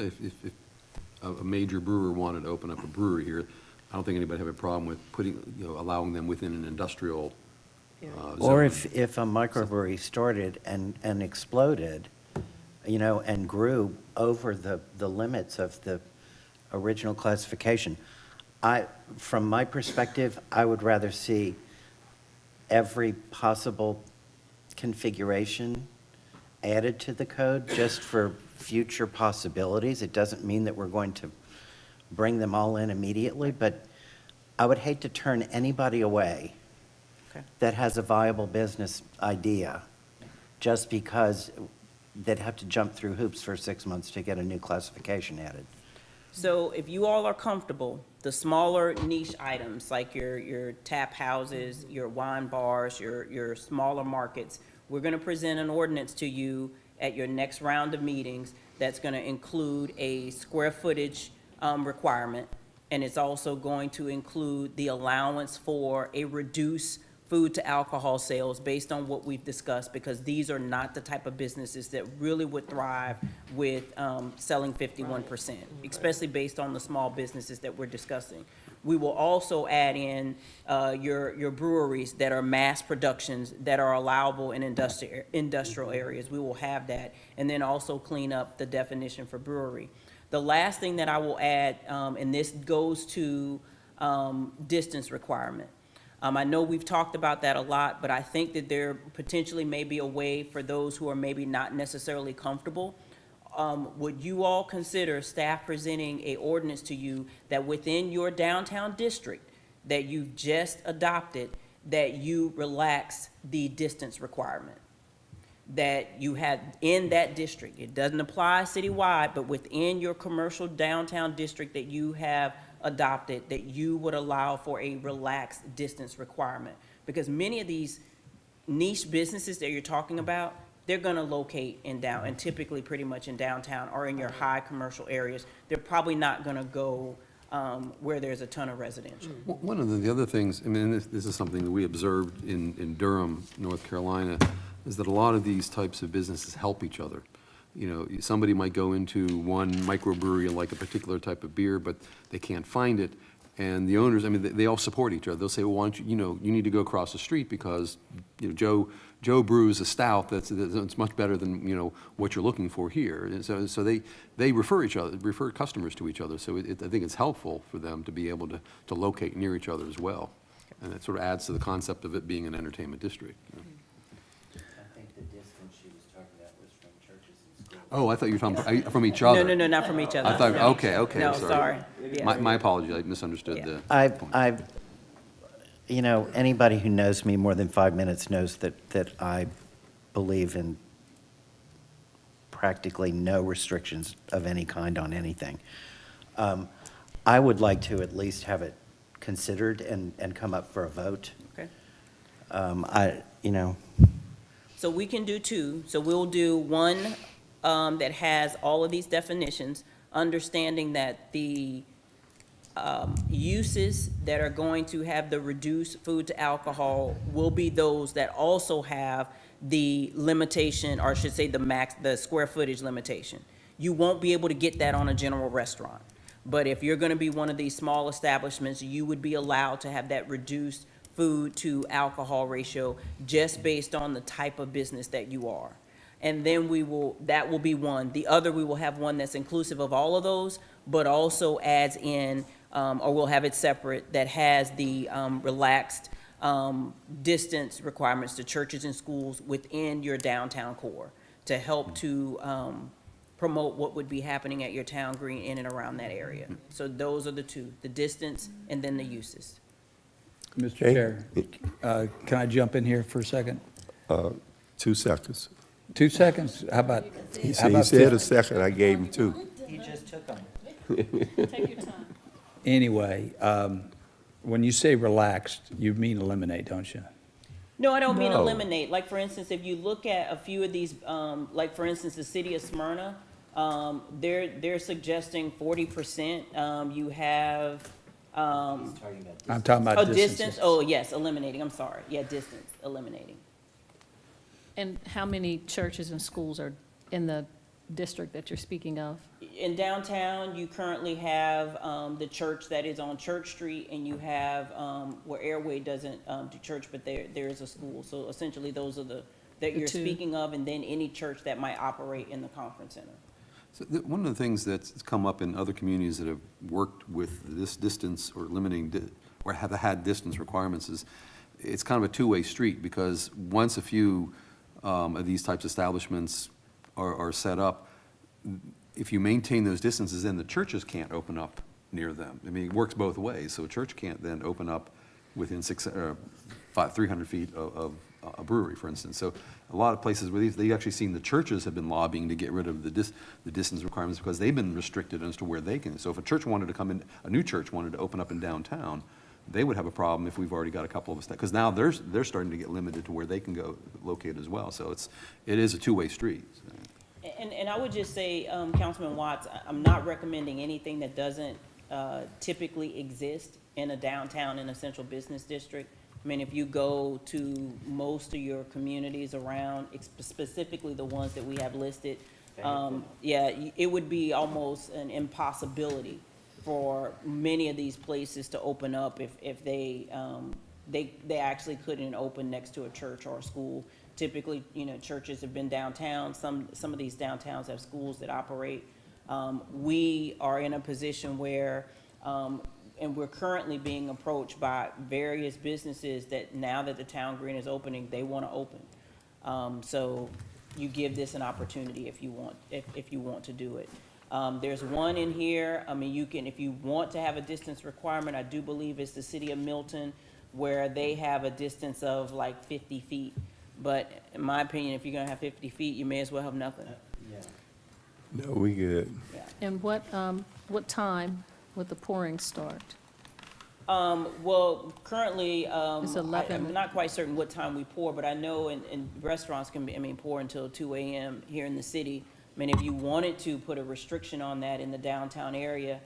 a major brewer wanted to open up a brewery here, I don't think anybody have a problem with putting, you know, allowing them within an industrial Or zone. if a microbrewery started and exploded, you know, and grew over the limits of the original classification. From my perspective, I would rather see every possible configuration added to the code just for future possibilities. It doesn't mean that we're going to bring them all in immediately, but I would hate to turn anybody away that has a viable business idea just because they'd have to jump through hoops for 6 months to get a new classification added. So if you all are comfortable, the smaller niche items like your tap houses, your wine bars, your smaller markets, we're going to present an ordinance to you at your next round of meetings that's going to include a square footage requirement, and it's also going to include the allowance for a reduced food to alcohol sales based on what we've discussed, because these are not the type of businesses that really would thrive with selling 51%, especially based on the small businesses that we're discussing. We will also add in your breweries that are mass productions that are allowable in industrial areas. We will have that, and then also clean up the definition for brewery. The last thing that I will add, and this goes to distance requirement. I know we've talked about that a lot, but I think that there potentially may be a way for those who are maybe not necessarily comfortable. Would you all consider staff presenting a ordinance to you that within your downtown district that you've just adopted, that you relax the distance requirement? that you had in that district. It doesn't apply citywide, but within your commercial downtown district that you have adopted, that you would allow for a relaxed distance requirement. Because many of these niche businesses that you're talking about, they're gonna locate and typically pretty much in downtown or in your high commercial areas. They're probably not gonna go where there's a ton of residential. One of the other things, I mean, this is something that we observed in Durham, North Carolina, is that a lot of these types of businesses help each other. You know, somebody might go into one microbrewery and like a particular type of beer, but they can't find it. And the owners, I mean, they all support each other. They'll say, well, why don't you, you need to go across the street because, Joe brews a stout that's much better than, what you're looking for here. And so they refer customers to each other. So I think it's helpful for them to be able to locate near each other as well. And it sort of adds to the concept of it being an entertainment district. I think the distance she was talking about was from churches and schools. Oh, I thought you were talking from each other. No, not from each other. I thought, No. okay, No, I'm sorry. Yeah. My apology, I misunderstood the I've, anybody who knows me more than 5 minutes knows that I believe in practically no restrictions of any kind on anything. I would like to at least have it considered and come up for a vote. Okay. So we can do two. So we'll do one that has all of these definitions, understanding that the uses that are going to have the reduced food to alcohol will be those that also have the limitation, or I should say the square footage limitation. You won't be able to get that on a general restaurant. But if you're gonna be one of these small establishments, you would be allowed to have that reduced food to alcohol ratio just based on the type of business that you are. And then that will be one. The other, we will have one that's inclusive of all of those, but also adds in, or we'll have it separate, that has the relaxed distance requirements to churches and schools within your downtown core to help to promote what would be happening at your town green in and around that area. So those are the two, the distance and then the uses. Mr. Okay. Chair, can I jump in here for a second? 2 seconds. 2 seconds? How about? He how about said a 50? second, I gave him 2. he just took them. Take your time. Anyway, when you say relaxed, you mean eliminate, don't you? No, I don't mean No. eliminate. Like, for instance, if you look at a few of these, like, for instance, the city of Smyrna, they're suggesting 40%. You have, I'm talking about distances. distance. Oh, yes, eliminating. I'm sorry. Yeah, distance, eliminating. And how many churches and schools are in the district that you're speaking of? In downtown, you currently have the church that is on Church Street, and you have where Airway doesn't do church, but there is a school. So essentially, those are that you're two. speaking of, and then any church that might operate in the conference center. So one of the things that's come up in other communities that have worked with this distance or limiting, or have had distance requirements is, it's kind of a two-way street, because once a few of these types of establishments are set up, if you maintain those distances, then the churches can't open up near them. I mean, it works both ways, so a church can't then open up within 300 feet of a brewery, for instance. So a lot of places where they've actually seen the churches have been lobbying to get rid of the distance requirements because they've been restricted as to where they can. So if a church wanted to come in, a new church wanted to open up in downtown, they would have a problem if we've already got a couple of us, because now they're starting to get limited to where they can go locate as well. So it is a two-way street. And I would just say, Councilman Watts, I'm not recommending anything that doesn't typically exist in a downtown and a central business district. I mean, if you go to most of your communities around, specifically the ones that we have listed, it would be almost an impossibility for many of these places to open up if they actually couldn't open next to a church or a school. Typically, churches have been downtown. Some of these downtowns have schools that operate. We are in a position where, and we're currently being approached by various businesses that now that the town green is opening, they want to open. So you give this an opportunity if you want to do it. There's one in here. I mean, you can, if you want to have a distance requirement, I do believe it's the city of Milton, where they have a distance of like 50 feet. But in my opinion, if you're gonna have 50 feet, you may as well have nothing. No, we good. And what time would the pouring start? Well, currently, It's 11. I'm not quite certain what time we pour, but I know in restaurants can be, pour until 2 a.m. here in the city. I mean, if you wanted to put a restriction on that in the downtown area,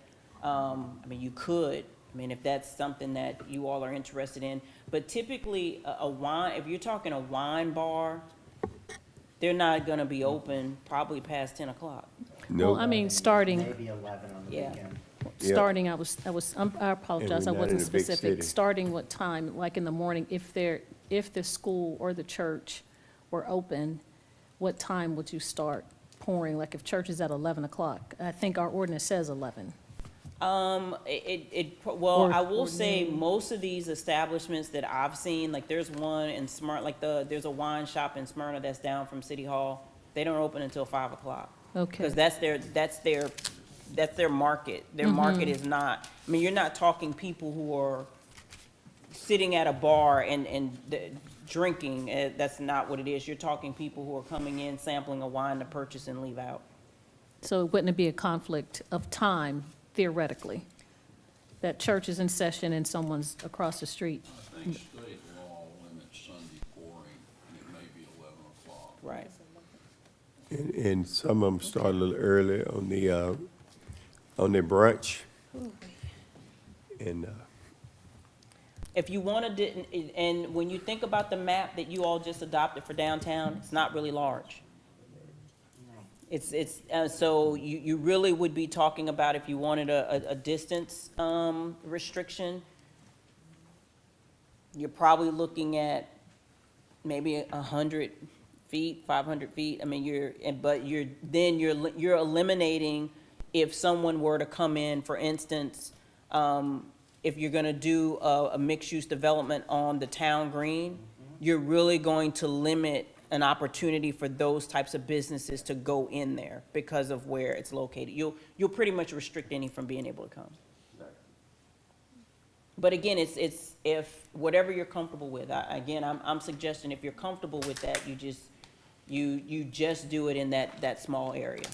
you could. I mean, if that's something that you all are interested in. But typically, a wine, if you're talking a wine bar, they're not gonna be open probably past 10 o'clock. No. Well, I mean, starting, Maybe 11 on the Yeah. weekend. starting, I apologize, I we're not in wasn't a big specific. city. Starting what time, like in the morning, if the school or the church were open, what time would you start pouring? Like if church is at 11 o'clock? I think our ordinance says 11. Well, Or- I will or say, noon. most of these establishments that I've seen, like there's one in Smyrna, there's a wine shop in Smyrna that's down from City Hall. They don't open until 5 o'clock. Okay. Because that's their market. Their market is not, you're not talking people who are sitting at a bar and drinking. That's not what it is. You're talking people who are coming in, sampling a wine to purchase and leave out. So wouldn't it be a conflict of time theoretically? That church is in session and someone's across the street? I think state law limits Sunday pouring, and it may be 11 o'clock. Right. And some of them start a little early on the brunch. And, If you want to, and when you think about the map that you all just adopted for downtown, it's not really large. So you really would be talking about if you wanted a distance restriction, you're probably looking at maybe 100 feet, 500 feet. But you're eliminating if someone were to come in, for instance, if you're gonna do a mixed-use development on the town green, you're really going to limit an opportunity for those types of businesses to go in there because of where it's located. You'll pretty much restrict any from being able to come. But again, it's if, whatever you're comfortable with. I'm suggesting if you're comfortable with that, you just do it in that small area.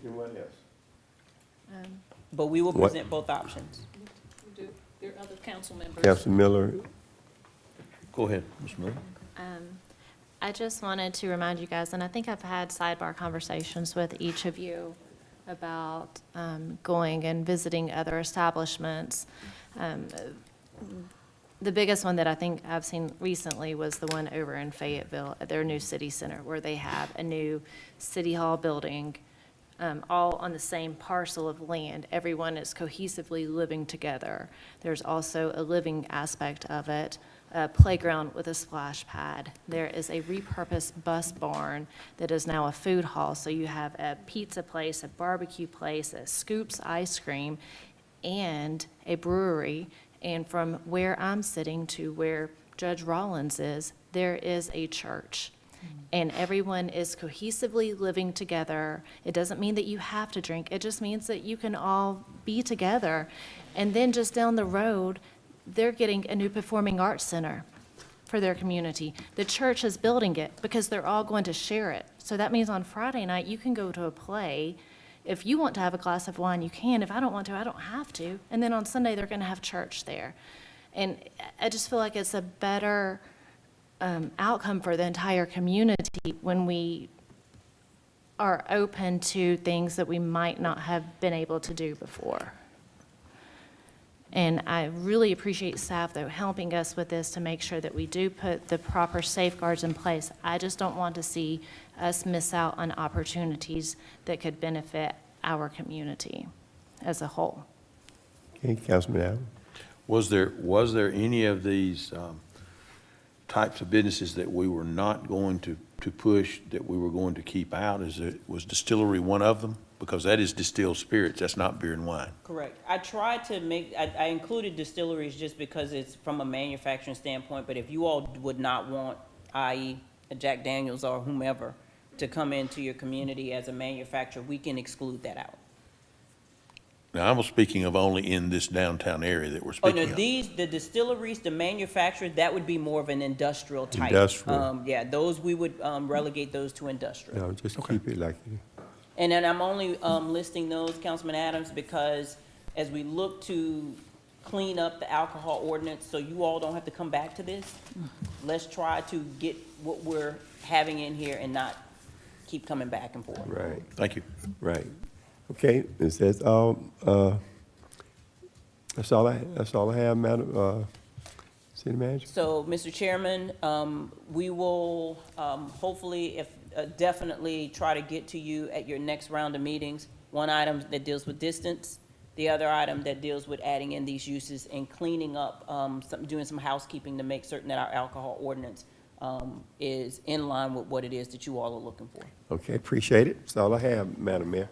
anyone else? But we will What? present both options. There are other council members. Councilman Miller, Go ahead, Ms. Miller. I just wanted to remind you guys, and I think I've had sidebar conversations with each of you about going and visiting other establishments. The biggest one that I think I've seen recently was the one over in Fayetteville at their new city center, where they have a new city hall building, all on the same parcel of land. Everyone is cohesively living together. There's also a living aspect of it, a playground with a splash pad. There is a repurposed bus barn that is now a food hall. So you have a pizza place, a barbecue place, a Scoops ice cream, and a brewery. And from where I'm sitting to where Judge Rollins is, there is a church. And everyone is cohesively living together. It doesn't mean that you have to drink. It just means that you can all be together. And then just down the road, they're getting a new performing arts center for their community. The church is building it because they're all going to share it. So that means on Friday night, you can go to a play. If you want to have a glass of wine, you can. If I don't want to, I don't have to. And then on Sunday, they're going to have church there. And I just feel like it's a better outcome for the entire community when we are open to things that we might not have been able to do before. And I really appreciate staff, though, helping us with this to make sure that we do put the proper safeguards in place. I just don't want to see us miss out on opportunities that could benefit our community as a whole. okay, Councilman Allen. Was there any of these types of businesses that we were not going to push, that we were going to keep out? Was distillery one of them? Because that is distilled spirits, that's not beer and wine. Correct. I tried to I included distilleries just because it's from a manufacturing standpoint, but if you all would not want, i.e. a Jack Daniels or whomever, to come into your community as a manufacturer, we can exclude that out. Now, I was speaking of only in this downtown area that we're Oh, speaking no, of. the distilleries, the manufacturers, that would be more of an industrial type. Industrial. Yeah, those, we would relegate those to industrial. No, just keep it like it. And then I'm only listing those, Councilman Adams, because as we look to clean up the alcohol ordinance, so you all don't have to come back to this, let's try to get what we're having in here and not keep coming back and forth. Right, Thank you. right. Okay, is that all, that's all I have, Madam, City Manager? So, Mr. Chairman, we will hopefully, if definitely try to get to you at your next round of meetings. One item that deals with distance, the other item that deals with adding in these uses and cleaning up, doing some housekeeping to make certain that our alcohol ordinance is in line with what it is that you all are looking for. Okay, appreciate it. That's all I have, Madam Mayor.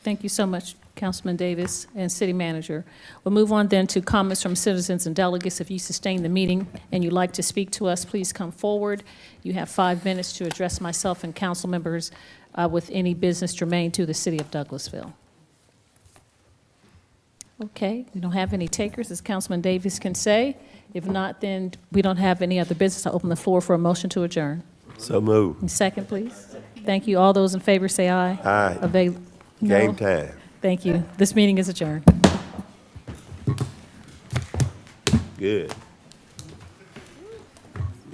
Thank you so much, Councilman Davis and City Manager. We'll move on then to comments from citizens and delegates. If you sustain the meeting and you'd like to speak to us, please come forward. You have 5 minutes to address myself and council members with any business germane to the city of Douglasville. Okay, we don't have any takers, as Councilman Davis can say. If not, then we don't have any other business. I open the floor for a motion to adjourn. So move. And second, please. Thank you. All those in favor say aye. Aye. No? Game time. Thank you. This meeting is adjourned. Good.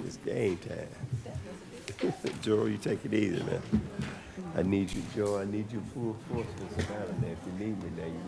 It's game time. Joe, you take it easy, man. I need you, Joe. I need you full force in Savannah. If you need me there, you